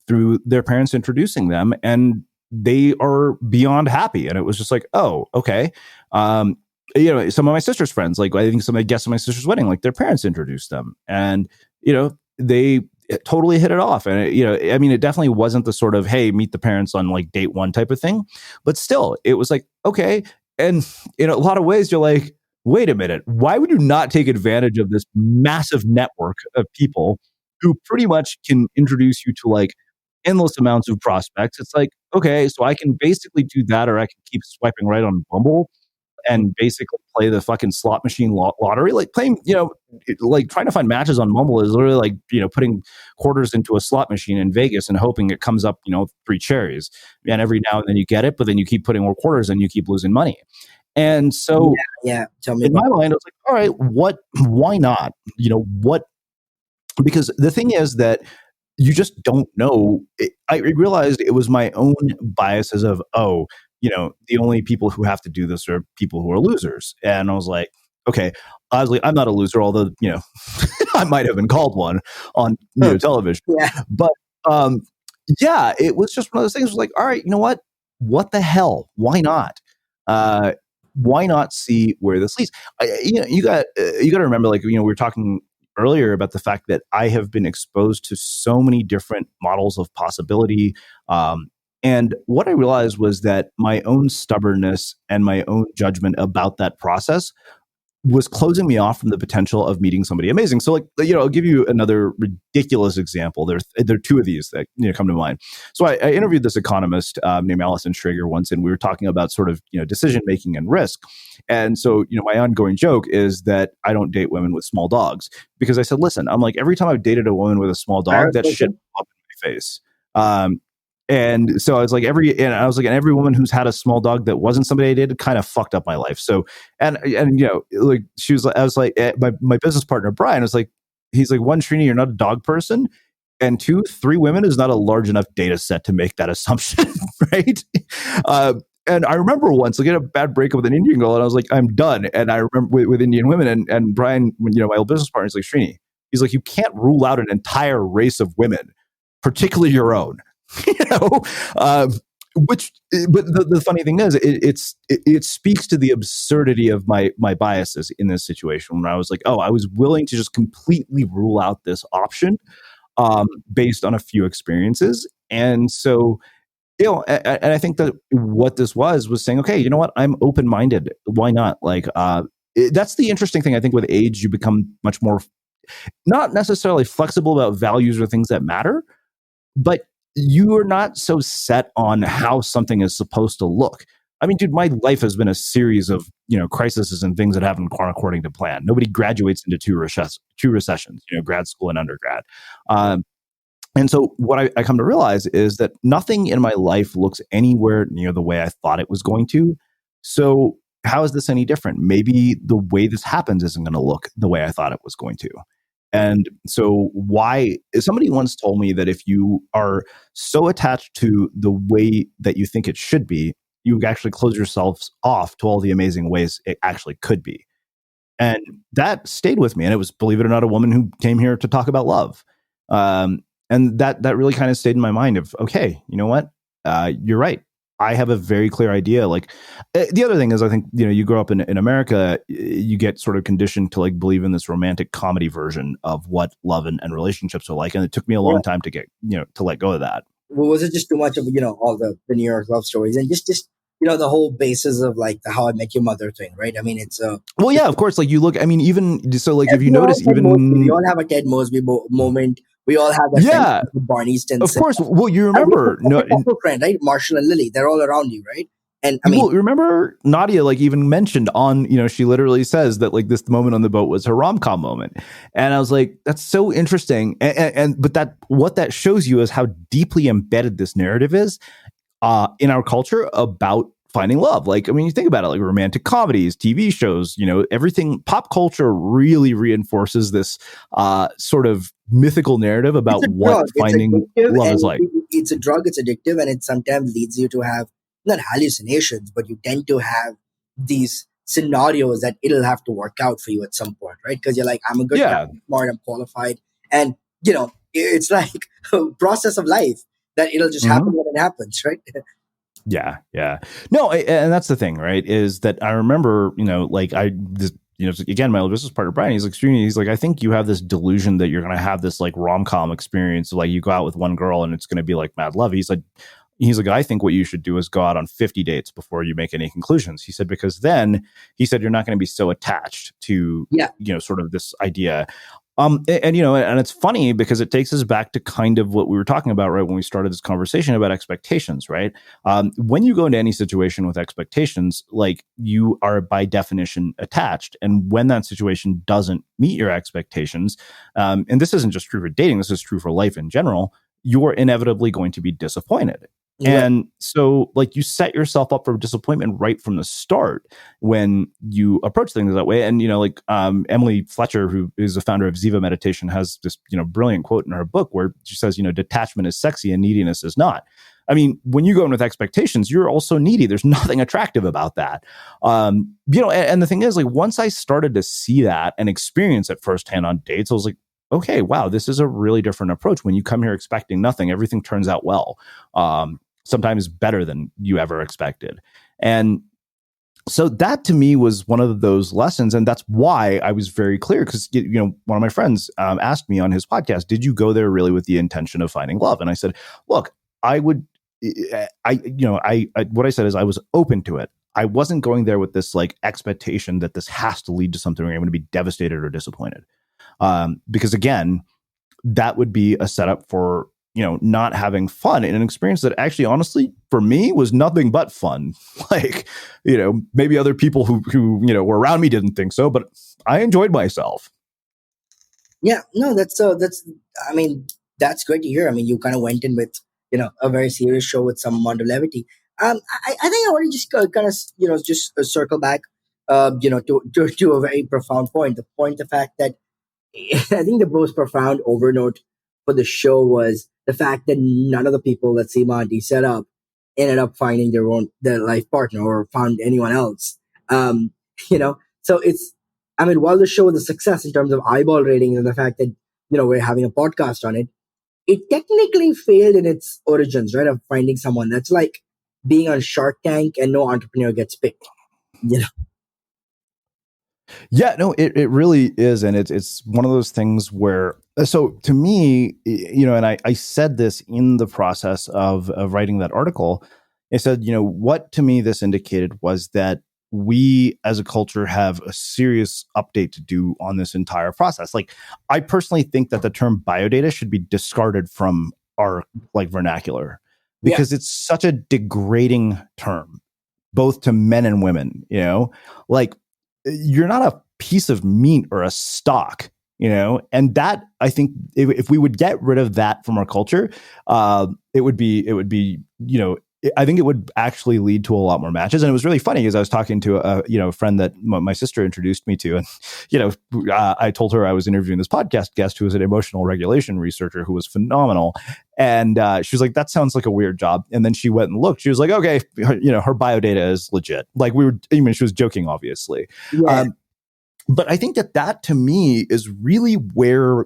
through their parents introducing them, and they are beyond happy. And it was just like, oh, okay. You know, some of my sister's friends, like I think some of the guests at my sister's wedding, like their parents introduced them, and, you know, they totally hit it off. And, it, you know, I mean, it definitely wasn't the sort of, hey, meet the parents on like date 1 type of thing, but still it was like, okay. And in a lot of ways, you're like, wait a minute, why would you not take advantage of this massive network of people who pretty much can introduce you to like endless amounts of prospects? It's like, okay, so I can basically do that, or I can keep swiping right on Bumble and basically play the fucking slot machine lottery. Like playing, you know, like trying to find matches on Bumble is literally like, you know, putting quarters into a slot machine in Vegas and hoping it comes up, you know, 3 cherries. And every now and then you get it, but then you keep putting more quarters and you keep losing money. And so Tell me in my mind, I was like, all right, why not? You know, because the thing is that you just don't know. I realized it was my own biases of, oh, you know, the only people who have to do this are people who are losers. And I was like, okay, obviously I'm not a loser, although, you know, I might have been called one on television. Yeah. But yeah, it was just one of those things. It was like, all right, you know what? What the hell? Why not? Why not see where this leads? You know, you got to remember, like, you know, we were talking earlier about the fact that I have been exposed to so many different models of possibility. And what I realized was that my own stubbornness and my own judgment about that process was closing me off from the potential of meeting somebody amazing. So, like, you know, I'll give you another ridiculous example. There are 2 of these that, you know, come to mind. So I interviewed this economist named Allison Schrager once, and we were talking about sort of, you know, decision making and risk. And so, you know, my ongoing joke is that I don't date women with small dogs, because I said, listen, I'm like, every time I've dated a woman with a small dog, that shit up in my face. And so I was like, every woman who's had a small dog that wasn't somebody I dated kind of fucked up my life. So, and you know, like she was, I was like, my business partner, Brian, was like, he's like, 1, Srini, you're not a dog person. And 2, 3 women is not a large enough data set to make that assumption. Right. And I remember once I get a bad breakup with an Indian girl and I was like, I'm done. And I remember with Indian women and Brian, you know, my old business partner is like, Srini, he's like, you can't rule out an entire race of women, particularly your own. You know, but the funny thing is, it speaks to the absurdity of my biases in this situation. When I was like, oh, I was willing to just completely rule out this option based on a few experiences, and so, you know, and I think that what this was saying, okay, you know what, I'm open-minded. Why not? Like, that's the interesting thing. I think with age, you become much more not necessarily flexible about values or things that matter, but you are not so set on how something is supposed to look. I mean, dude, my life has been a series of, you know, crises and things that haven't gone according to plan. Nobody graduates into two recessions, you know, grad school and undergrad. And so what I come to realize is that nothing in my life looks anywhere near the way I thought it was going to. So how is this any different? Maybe the way this happens isn't going to look the way I thought it was going to. And so somebody once told me that if you are so attached to the way that you think it should be, you actually close yourselves off to all the amazing ways it actually could be. And that stayed with me. And it was, believe it or not, a woman who came here to talk about love. And that really kind of stayed in my mind of, okay, you know what? you're right. I have a very clear idea. Like the other thing is, I think, you grow up in America, you get sort of conditioned to like believe in this romantic comedy version of what love and relationships are like. And it took me a long time to get, to let go of that. Well, was it just too much of, all the New York love stories and just the whole basis of like the How I Met Your Mother thing, right? I mean, it's well, yeah, of course. Like you look, I mean, even so, like if you we all notice, have Ted Mosby, we even all have a Ted Mosby moment. We all have that friend yeah, with Barney of Stinson. course. Well, you And we have remember, a couple friend, right? Marshall and Lily, they're all around you, right? And I mean, well, remember Nadia, like even mentioned on, she literally says that like this moment on the boat was her rom-com moment. And I was like, that's so interesting. But what that shows you is how deeply embedded this narrative is in our culture about finding love. Like, I mean, you think about it, like romantic comedies, TV shows, everything, pop culture really reinforces this sort of mythical narrative about what finding love is like. It's a drug, it's addictive, and it sometimes leads you to have not hallucinations, but you tend to have these scenarios that it'll have to work out for you at some point, right? Because you're like, I'm a good guy, I'm smart, I'm qualified. And, it's like a process of life that it'll just happen when it happens, right? Yeah. No, and that's the thing, right? Is that I remember, again, my old business partner, Brian, he's like, I think you have this delusion that you're going to have this like rom-com experience. Like you go out with one girl and it's going to be like mad love. He's like, I think what you should do is go out on 50 dates before you make any conclusions. He said, because then you're not going to be so attached to, sort of this idea. And it's funny because it takes us back to kind of what we were talking about, right, when we started this conversation about expectations, right? When you go into any situation with expectations, like you are by definition attached. And when that situation doesn't meet your expectations, and this isn't just true for dating, this is true for life in general, you're inevitably going to be disappointed. And so like you set yourself up for disappointment right from the start when you approach things that way. And, Emily Fletcher, who is the founder of Ziva Meditation, has this, brilliant quote in her book where she says, detachment is sexy and neediness is not. I mean, when you go in with expectations, you're also needy. There's nothing attractive about that. And the thing is, like, once I started to see that and experience it firsthand on dates, I was like, okay, wow, this is a really different approach. When you come here expecting nothing, everything turns out well. Sometimes better than you ever expected. And so that to me was one of those lessons. And that's why I was very clear, because, one of my friends asked me on his podcast, did you go there really with the intention of finding love? And I said, look, what I said is I was open to it. I wasn't going there with this like expectation that this has to lead to something where I'm going to be devastated or disappointed. Because again, that would be a setup for, not having fun in an experience that actually, honestly, for me was nothing but fun. Like, maybe other people who were around me didn't think so, but I enjoyed myself. Yeah, no, that's I mean, that's great to hear. I mean, you kind of went in with, a very serious show with some amount of levity. I think I want to just kind of, just circle back, to a very profound point. The fact that I think the most profound overnote for the show was the fact that none of the people that Sima and Dee set up ended up finding their life partner or found anyone else. So it's, I mean, while the show was a success in terms of eyeball ratings and the fact that, we're having a podcast on it, it technically failed in its origins, right? Of finding someone. That's like being on Shark Tank and no entrepreneur gets picked, Yeah, no, it really is. And it's one of those things where, so to me, and I said this in the process of writing that article, I said, what to me this indicated was that we as a culture have a serious update to do on this entire process. Like, I personally think that the term biodata should be discarded from our like vernacular because it's such a degrading term, both to men and women, like, you're not a piece of meat or a stock, and that, I think if we would get rid of that from our culture, it would be, I think it would actually lead to a lot more matches. And it was really funny because I was talking to a friend that my sister introduced me to, and I told her I was interviewing this podcast guest who was an emotional regulation researcher who was phenomenal, and she was like, "That sounds like a weird job." And then she went and looked. She was like, "Okay, her biodata is legit." Like she was joking, obviously. Yeah. But I think that to me is really where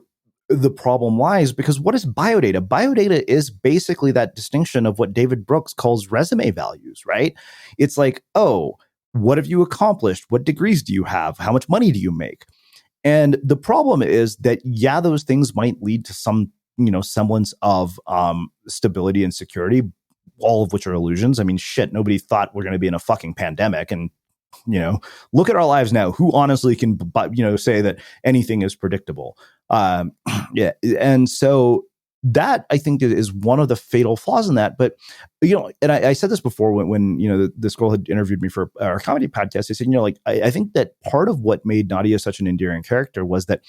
the problem lies, because what is biodata? Biodata is basically that distinction of what David Brooks calls resume values, right? It's like, oh, what have you accomplished? What degrees do you have? How much money do you make? And the problem is that, yeah, those things might lead to some, semblance of stability and security, all of which are illusions. I mean, shit, nobody thought we're going to be in a fucking pandemic. And, look at our lives now. Who honestly can, say that anything is predictable? Yeah. And so that, I think, is one of the fatal flaws in that. But, and I said this before when this girl had interviewed me for our comedy podcast. I said, I think that part of what made Nadia such an endearing character was that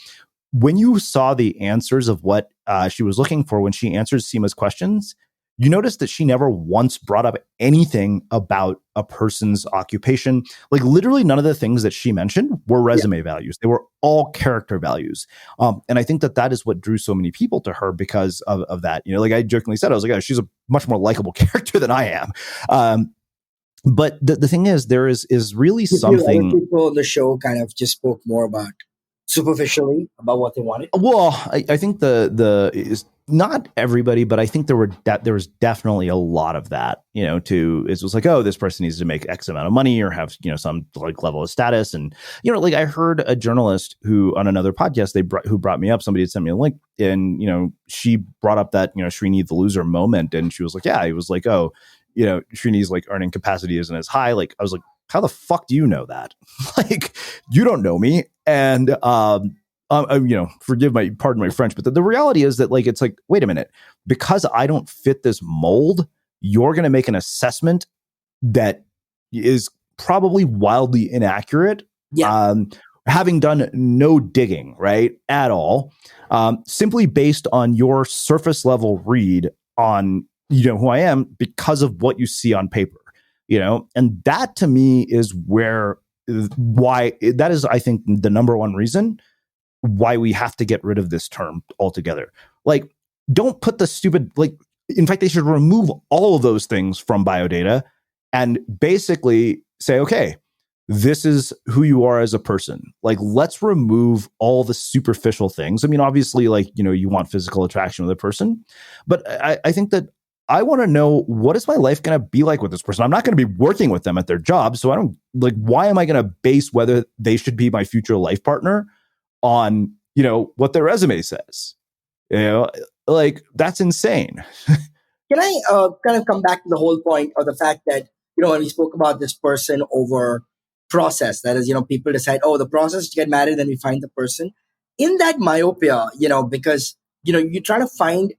when you saw the answers of what she was looking for when she answered Sima's questions, you notice that she never once brought up anything about a person's occupation. Like, literally none of the things that she mentioned were resume values. They were all character values. And I think that is what drew so many people to her because of that. Like I jokingly said, I was like, oh, she's a much more likable character than I am. But the thing is, there is really something. Other people on the show kind of just spoke more about superficially about what they wanted. Well, I think the is not everybody, but I think there was definitely a lot of that. It was like, oh, this person needs to make X amount of money or have some like level of status, and like I heard a journalist who on another podcast who brought me up. Somebody had sent me a link, and she brought up that Srini the loser moment, and she was like, yeah, it was like, oh, Srini's like earning capacity isn't as high. Like I was like, how the fuck do you know that? Like, you don't know me. And, pardon my French, but the reality is that, like, it's like, wait a minute, because I don't fit this mold, you're going to make an assessment that is probably wildly inaccurate. Yeah. Having done no digging, right, at all, simply based on your surface level read on, who I am because of what you see on paper. And that to me is why that is, I think, the number one reason why we have to get rid of this term altogether. Like, don't put the stupid, like, in fact, they should remove all of those things from biodata and basically say, okay, this is who you are as a person. Like, let's remove all the superficial things. I mean, obviously, like, you want physical attraction with a person, but I think that I want to know, what is my life going to be like with this person? I'm not going to be working with them at their job. So I don't, like, why am I going to base whether they should be my future life partner on, what their resume says? Like, that's insane. Can I kind of come back to the whole point of the fact that, when we spoke about this person over process, that is, people decide, oh, the process to get married, then we find the person. In that myopia, because, you're trying to find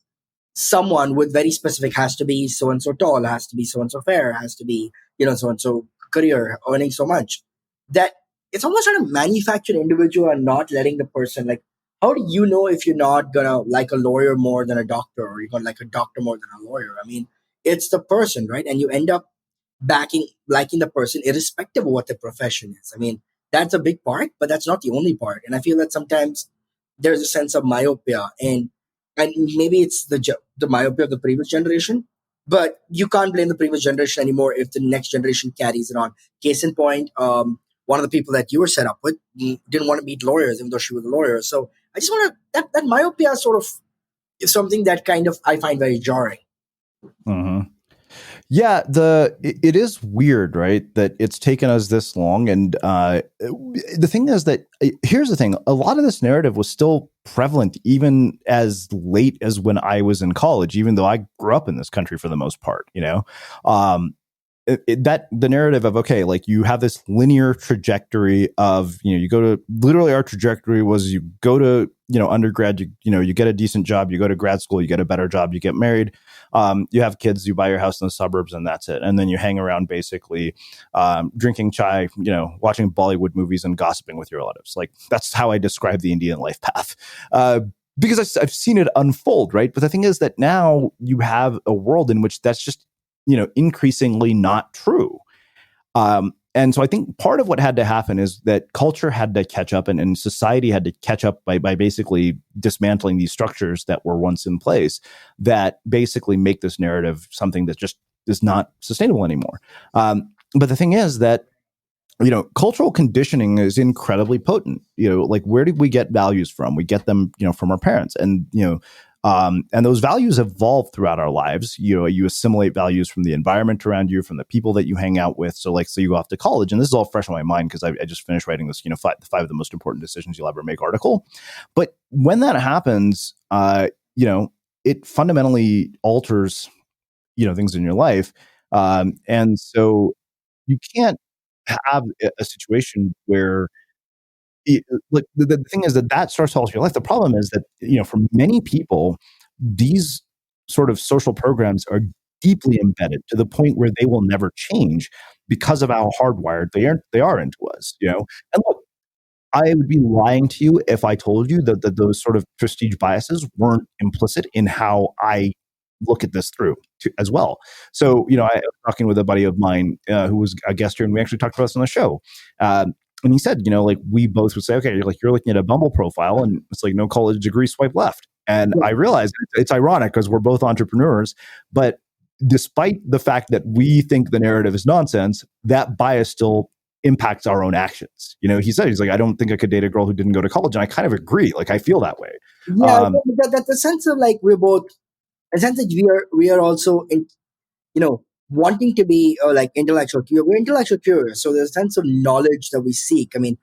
someone with very specific, has to be so and so tall, has to be so and so fair, has to be, so and so career, earning so much, that it's almost trying to manufacture an individual and not letting the person, like, how do you know if you're not gonna like a lawyer more than a doctor, or you're gonna like a doctor more than a lawyer? I mean, it's the person, right? And you end up liking the person irrespective of what the profession is. I mean, that's a big part, but that's not the only part. And I feel that sometimes there's a sense of myopia, and maybe it's the myopia of the previous generation, but you can't blame the previous generation anymore if the next generation carries it on. Case in point, one of the people that you were set up with didn't want to meet lawyers, even though she was a lawyer. So I just want to, that myopia sort of is something that kind of I find very jarring. Mm-hmm. Yeah, it is weird, right, that it's taken us this long. And the thing is that, here's the thing, a lot of this narrative was still prevalent even as late as when I was in college, even though I grew up in this country for the most part, that the narrative of, okay, like, you have this linear trajectory of, you go to, literally our trajectory was, you go to, undergrad, you get a decent job, you go to grad school, you get a better job, you get married, you have kids, you buy your house in the suburbs, and that's it. And then you hang around basically drinking chai, watching Bollywood movies and gossiping with your relatives. Like, that's how I describe the Indian life path. Because I've seen it unfold, right? But the thing is that now you have a world in which that's just, increasingly not true. And so I think part of what had to happen is that culture had to catch up, and society had to catch up by basically dismantling these structures that were once in place that basically make this narrative something that just is not sustainable anymore. But the thing is that cultural conditioning is incredibly potent. Like, where did we get values from? We get them, from our parents, and those values evolve throughout our lives. You assimilate values from the environment around you, from the people that you hang out with. So you go off to college, and this is all fresh in my mind because I just finished writing this, five of the most important decisions you'll ever make article. But when that happens, it fundamentally alters, things in your life. And so you can't have a situation where like the thing is that starts to alter your life. The problem is that, for many people, these sort of social programs are deeply embedded to the point where they will never change because of how hardwired they are into us. And look, I would be lying to you if I told you that those sort of prestige biases weren't implicit in how I look at this through as well. So, I was talking with a buddy of mine who was a guest here, and we actually talked about this on the show. And he said, we both would say, okay, you're looking at a Bumble profile, and it's like no college degree, swipe left. And I realized it's ironic because we're both entrepreneurs, but despite the fact that we think the narrative is nonsense, that bias still impacts our own actions. He said, he's like, I don't think I could date a girl who didn't go to college. And I kind of agree. Like, I feel that way. Yeah, that the sense of like we're both, a sense that we are also in, wanting to be like intellectual. We're intellectual curious, so there's a sense of knowledge that we seek. I mean,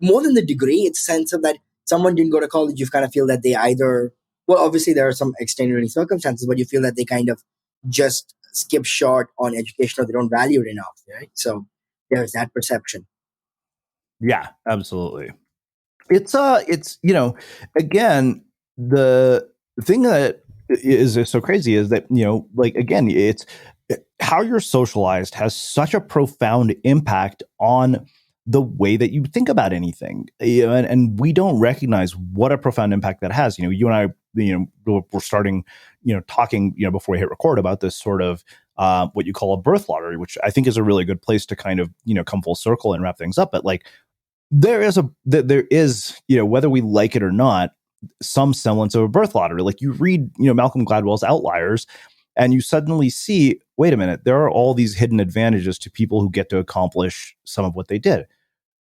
more than the degree, it's a sense of that someone didn't go to college. You kind of feel that they either, well, obviously there are some extenuating circumstances, but you feel that they kind of just skip short on education or they don't value it enough, right? So there's that perception. Yeah, absolutely. It's again, the thing that is so crazy is that, again, it's how you're socialized has such a profound impact on the way that you think about anything. And we don't recognize what a profound impact that has. You and I, we're starting, talking, before we hit record about this sort of what you call a birth lottery, which I think is a really good place to kind of, come full circle and wrap things up. But like, there is, whether we like it or not, some semblance of a birth lottery. Like, you read, Malcolm Gladwell's Outliers, and you suddenly see, wait a minute, there are all these hidden advantages to people who get to accomplish some of what they did.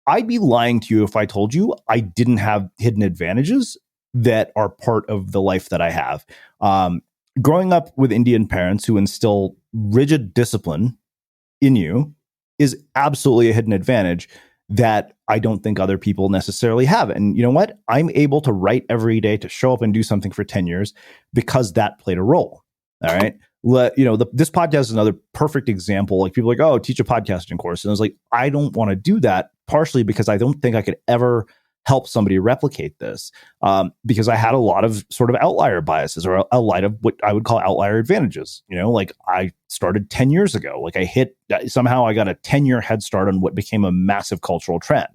I'd be lying to you if I told you I didn't have hidden advantages that are part of the life that I have. Growing up with Indian parents who instill rigid discipline in you is absolutely a hidden advantage that I don't think other people necessarily have. And you know what? I'm able to write every day, to show up and do something for 10 years because that played a role. All right. This podcast is another perfect example. Like, people are like, oh, teach a podcasting course. And I was like, I don't want to do that, partially because I don't think I could ever help somebody replicate this, because I had a lot of sort of outlier biases, or a lot of what I would call outlier advantages. Like, I started 10 years ago. Like, somehow I got a 10-year head start on what became a massive cultural trend.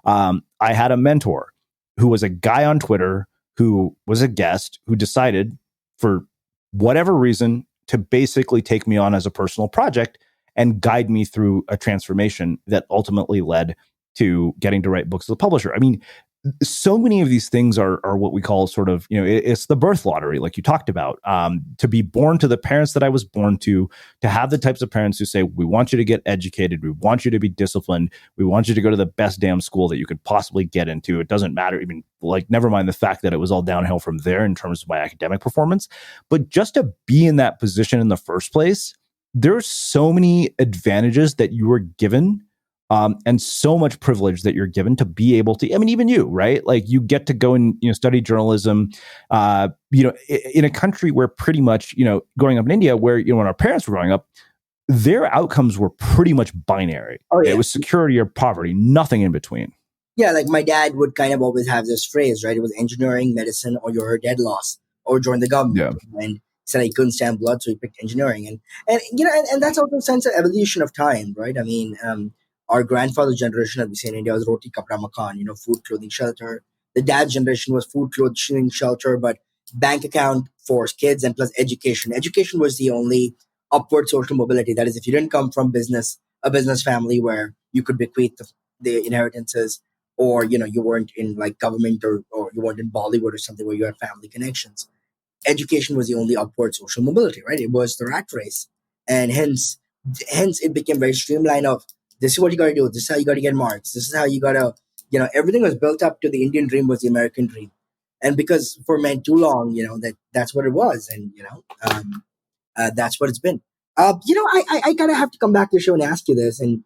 I had a mentor who was a guy on Twitter who was a guest who decided, for whatever reason, to basically take me on as a personal project and guide me through a transformation that ultimately led to getting to write books as a publisher. I mean, so many of these things are what we call sort of, it's the birth lottery, like you talked about, to be born to the parents that I was born to have the types of parents who say, we want you to get educated. We want you to be disciplined. We want you to go to the best damn school that you could possibly get into. It doesn't matter. Even, like, never mind the fact that it was all downhill from there in terms of my academic performance, but just to be in that position in the first place, there's so many advantages that you were given, and so much privilege that you're given to be able to, I mean, even you, right? Like, you get to go and, study journalism, in a country where pretty much, growing up in India, where, when our parents were growing up, their outcomes were pretty much binary. Oh, yeah. It was security or poverty, nothing in between. Yeah, like my dad would kind of always have this phrase, right? It was engineering, medicine, or you're dead loss, or join the government. Yeah. And he said he couldn't stand blood, so he picked engineering. And that's also a sense of evolution of time, right? I mean, our grandfather's generation, as we say in India, was roti, kapra, makan, food, clothing, shelter. The dad's generation was food, clothing, shelter, but bank account for kids, and plus education. Education was the only upward social mobility. That is, if you didn't come from a business family where you could bequeath the inheritances, or, you weren't in like government, or you weren't in Bollywood or something where you had family connections. Education was the only upward social mobility, right? It was the rat race. And hence it became very streamlined of, this is what you got to do. This is how you got to get marks. This is how you got to, everything was built up to the Indian dream was the American dream. And because for men too long, that's what it was. And, that's what it's been. I kind of have to come back to the show and ask you this. And,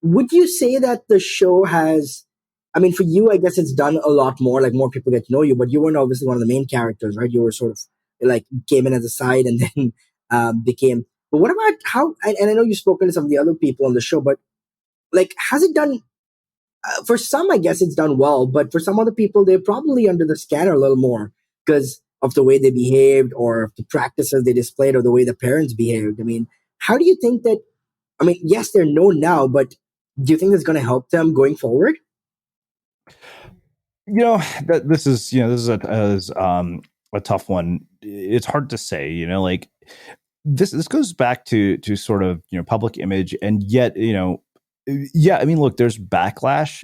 would you say that the show has, I mean, for you, I guess it's done a lot more, like more people get to know you, but you weren't obviously one of the main characters, right? You were sort of like came in as a side and then became, but what about how, and I know you've spoken to some of the other people on the show, but like, has it done, for some, I guess it's done well, but for some other people, they're probably under the scanner a little more because of the way they behaved or the practices they displayed or the way the parents behaved. I mean, how do you think that, I mean, yes, they're known now, but do you think it's going to help them going forward? This is a tough one. It's hard to say, like this goes back to sort of, public image, and yet, yeah, I mean, look, there's backlash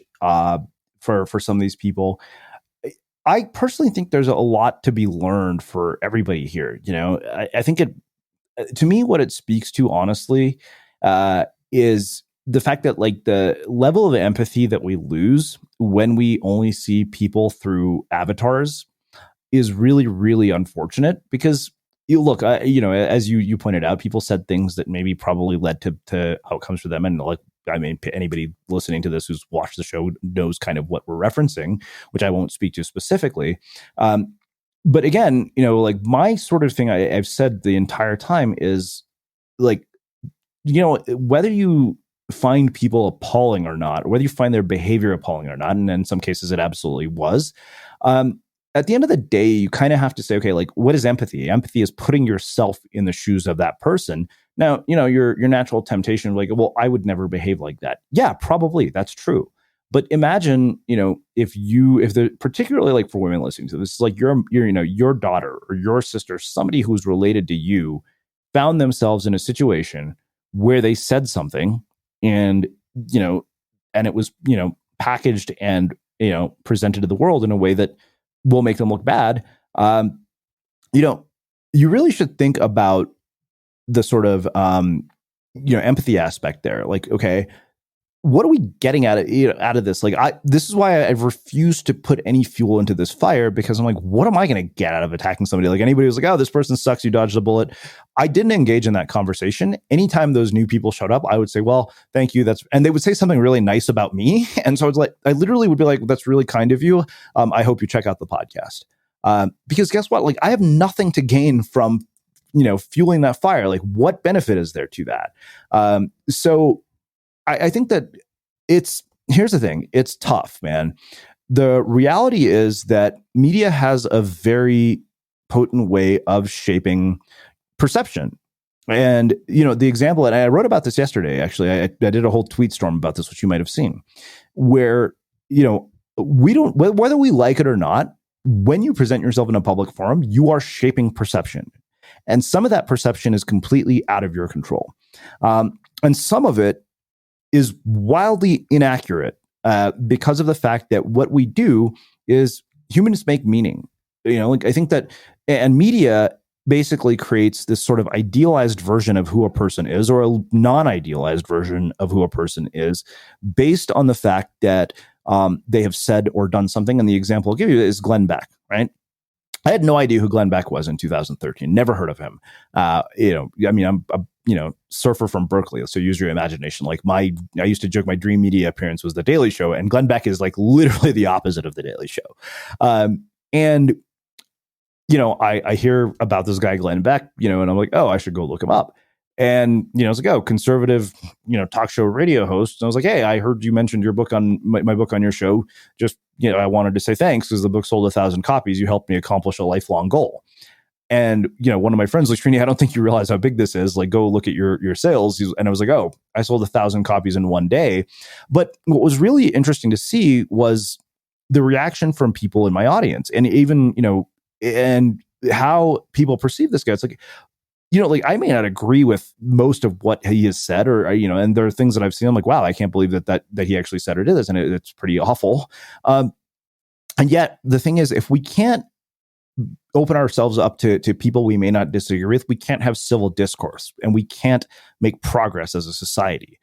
for some of these people. I personally think there's a lot to be learned for everybody here. I think to me, what it speaks to, honestly, is the fact that like the level of empathy that we lose when we only see people through avatars is really, really unfortunate, because you look, as you pointed out, people said things that maybe probably led to outcomes for them. And like, I mean, anybody listening to this who's watched the show knows kind of what we're referencing, which I won't speak to specifically. But again, like my sort of thing I've said the entire time is like, whether you find people appalling or not, or whether you find their behavior appalling or not, and in some cases it absolutely was, at the end of the day, you kind of have to say, okay, like, what is empathy? Empathy is putting yourself in the shoes of that person. Now, your natural temptation, like, well, I would never behave like that. Yeah, probably that's true. But imagine, if particularly like for women listening to this, is like your daughter or your sister, somebody who's related to you, found themselves in a situation where they said something, and it was packaged and presented to the world in a way that will make them look bad. You really should think about the sort of empathy aspect there. Like, okay, what are we getting out of this? Like, this is why I've refused to put any fuel into this fire, because I'm like, what am I going to get out of attacking somebody? Like, anybody who's like, oh, this person sucks, you dodged a bullet. I didn't engage in that conversation. Anytime those new people showed up, I would say, well, thank you. And they would say something really nice about me. And so it's like, I literally would be like, that's really kind of you. I hope you check out the podcast. Because guess what? Like, I have nothing to gain from, fueling that fire. Like, what benefit is there to that? So I think that here's the thing. It's tough, man. The reality is that media has a very potent way of shaping perception. And, the example, and I wrote about this yesterday, actually, I did a whole tweet storm about this, which you might have seen, where, we don't, whether we like it or not, when you present yourself in a public forum, you are shaping perception. And some of that perception is completely out of your control. And some of it is wildly inaccurate because of the fact that what we do is humans make meaning. Like, I think that, and media basically creates this sort of idealized version of who a person is, or a non-idealized version of who a person is, based on the fact that they have said or done something. And the example I'll give you is Glenn Beck, right? I had no idea who Glenn Beck was in 2013. Never heard of him. I mean, I'm a surfer from Berkeley, so use your imagination. Like, I used to joke my dream media appearance was The Daily Show, and Glenn Beck is like literally the opposite of The Daily Show. And I hear about this guy Glenn Beck, and I'm like, oh, I should go look him up. And, it's like, oh, conservative, talk show radio host. And I was like, hey, I heard you mentioned your book on my book on your show. Just, I wanted to say thanks because the book sold 1,000 copies. You helped me accomplish a lifelong goal. And, one of my friends, like, Srini, I don't think you realize how big this is. Like, go look at your sales. And I was like, oh, I sold 1,000 copies in one day. But what was really interesting to see was the reaction from people in my audience, and even, and how people perceive this guy. It's like, like, I may not agree with most of what he has said, or, and there are things that I've seen. I'm like, wow, I can't believe that he actually said or did this. And it's pretty awful. And yet the thing is, if we can't open ourselves up to people we may not disagree with, we can't have civil discourse and we can't make progress as a society.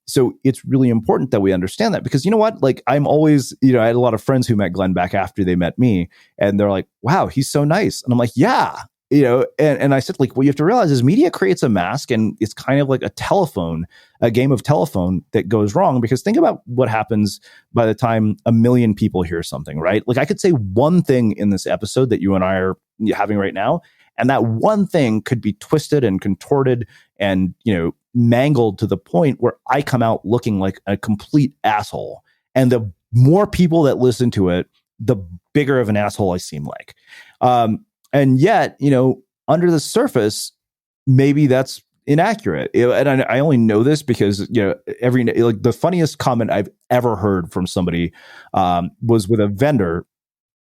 So it's really important that we understand that, because you know what? Like, I'm always, I had a lot of friends who met Glenn back after they met me, and they're like, wow, he's so nice. And I'm like, yeah. And I said, like, what you have to realize is media creates a mask, and it's kind of like a game of telephone that goes wrong, because think about what happens by the time 1 million people hear something, right? Like, I could say one thing in this episode that you and I are having right now, and that one thing could be twisted and contorted and, mangled to the point where I come out looking like a complete asshole. And the more people that listen to it, the bigger of an asshole I seem like. And yet, under the surface, maybe that's inaccurate. And I only know this because, the funniest comment I've ever heard from somebody was with a vendor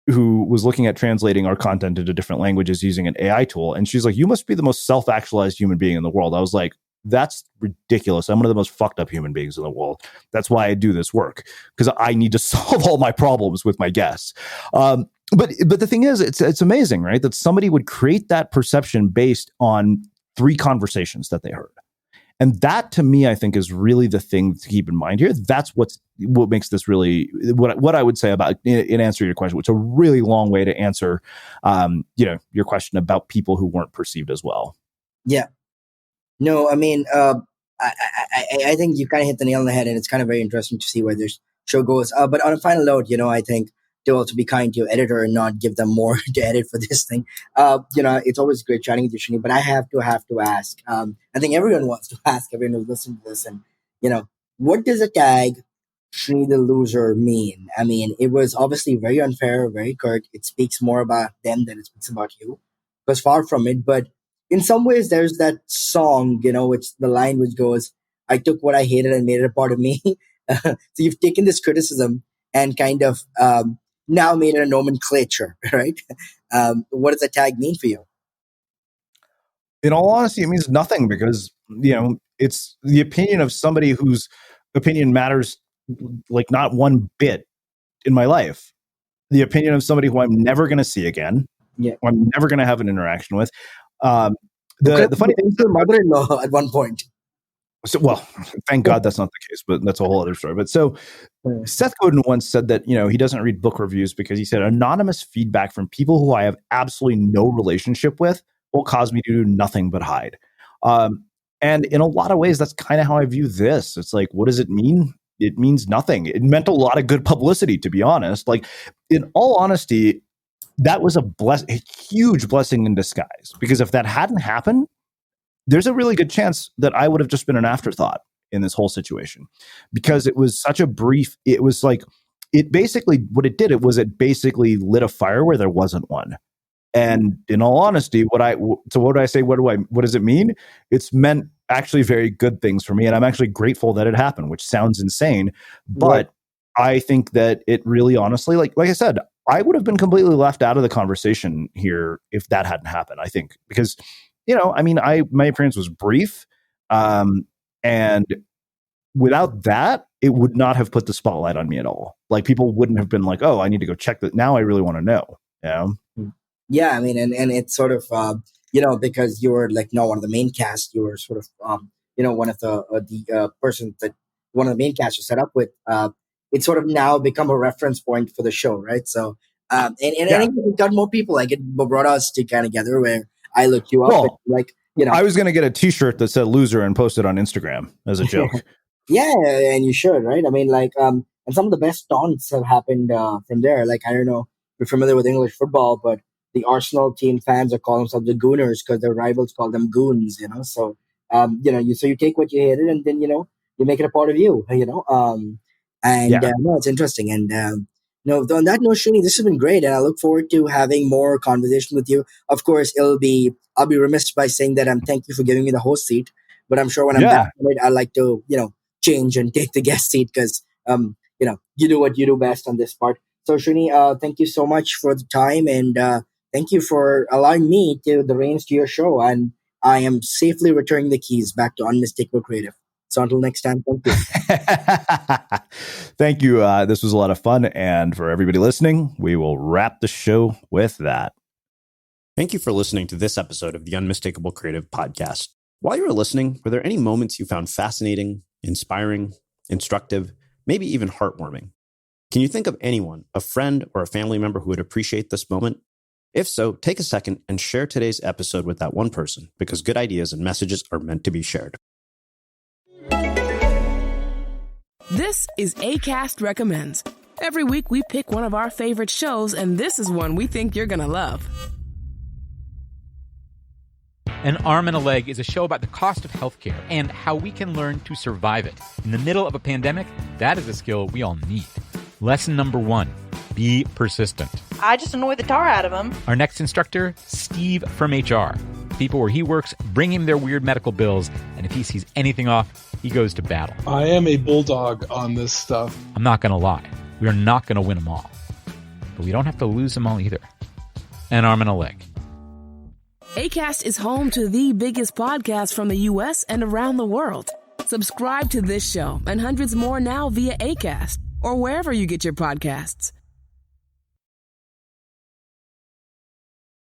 who was looking at translating our content into different languages using an AI tool. And she's like, you must be the most self-actualized human being in the world. I was like, that's ridiculous. I'm one of the most fucked up human beings in the world. That's why I do this work, because I need to solve all my problems with my guests. But the thing is, it's amazing, right? That somebody would create that perception based on 3 conversations that they heard. And that, to me, I think is really the thing to keep in mind here. That's what makes this really, what I would say about, in answer to your question, which is a really long way to answer, your question about people who weren't perceived as well. Yeah. No, I mean, I think you kind of hit the nail on the head, and it's kind of very interesting to see where this show goes. But on a final note, I think to also be kind to your editor and not give them more to edit for this thing. It's always great chatting with you, Srini, but I have to ask. I think everyone wants to ask, everyone who's listening to this, and what does the tag Srini the loser mean? I mean, it was obviously very unfair, very curt. It speaks more about them than it speaks about you. Because far from it, but in some ways, there's that song, which the line which goes, "I took what I hated and made it a part of me." So you've taken this criticism and kind of now made it a nomenclature, right? What does the tag mean for you? In all honesty, it means nothing, because, it's the opinion of somebody whose opinion matters like not one bit in my life. The opinion of somebody who I'm never going to see again, Yeah, who I'm never going to have an interaction with. The funny thing is, your mother-in-law at one point. so, well, thank God that's not the case, but that's a whole other story. But so Seth Godin once said that, he doesn't read book reviews because he said anonymous feedback from people who I have absolutely no relationship with will cause me to do nothing but hide. And in a lot of ways, that's kind of how I view this. It's like, what does it mean? It means nothing. It meant a lot of good publicity, to be honest. Like, in all honesty, that was a huge blessing in disguise, because if that hadn't happened, there's a really good chance that I would have just been an afterthought in this whole situation, because it was such a brief, it was like, it basically, what it did, it basically lit a fire where there wasn't one. And in all honesty, what do I say? What does it mean? It's meant actually very good things for me. And I'm actually grateful that it happened, which sounds insane. But I think that it really, honestly, like I said, I would have been completely left out of the conversation here if that hadn't happened, I think, because, my appearance was brief. And without that, it would not have put the spotlight on me at all. Like, people wouldn't have been like, oh, I need to go check that. Now I really want to know. Yeah, I mean, and it's sort of, because you were like not one of the main cast, you were sort of, one of the persons that one of the main cast you set up with. It's sort of now become a reference point for the show, right? So, I think we've got more people. Like, it brought us to kind of together where I looked you up, Well, like, I was going to get a T-shirt that said "loser" and post it on Instagram as a joke. Yeah, and you should, right? I mean, like, and some of the best taunts have happened from there. Like, I don't know if you're familiar with English football, but the Arsenal team fans are calling themselves the Gooners because their rivals call them Goons. So you take what you hated, and then you make it a part of you. No, it's interesting. And on that note, Srini, this has been great, and I look forward to having more conversation with you. Of course, I'll be remiss by saying that thank you for giving me the host seat, but I'm sure when I'm back on it, I'd like to change and take the guest seat because you do what you do best on this part. So Srini, thank you so much for the time, and thank you for allowing me the reins to your show, and I am safely returning the keys back to Unmistakable Creative. So until next time, thank you. Thank you. This was a lot of fun, and for everybody listening, we will wrap the show with that. Thank you for listening to this episode of the Unmistakable Creative Podcast. While you were listening, were there any moments you found fascinating, inspiring, instructive, maybe even heartwarming? Can you think of anyone, a friend or a family member who would appreciate this moment? If so, take a second and share today's episode with that one person, because good ideas and messages are meant to be shared. This is Acast Recommends. Every week we pick one of our favorite shows, and this is one we think you're going to love. An Arm and a Leg is a show about the cost of healthcare and how we can learn to survive it. In the middle of a pandemic, that is a skill we all need. Lesson number 1, be persistent. I just annoy the tar out of him. Our next instructor, Steve from HR. People where he works bring him their weird medical bills, and if he sees anything off, he goes to battle. I am a bulldog on this stuff. I'm not going to lie. We are not going to win them all. But we don't have to lose them all either. An Arm and a Leg. Acast is home to the biggest podcasts from the U.S. and around the world. Subscribe to this show and hundreds more now via Acast or wherever you get your podcasts.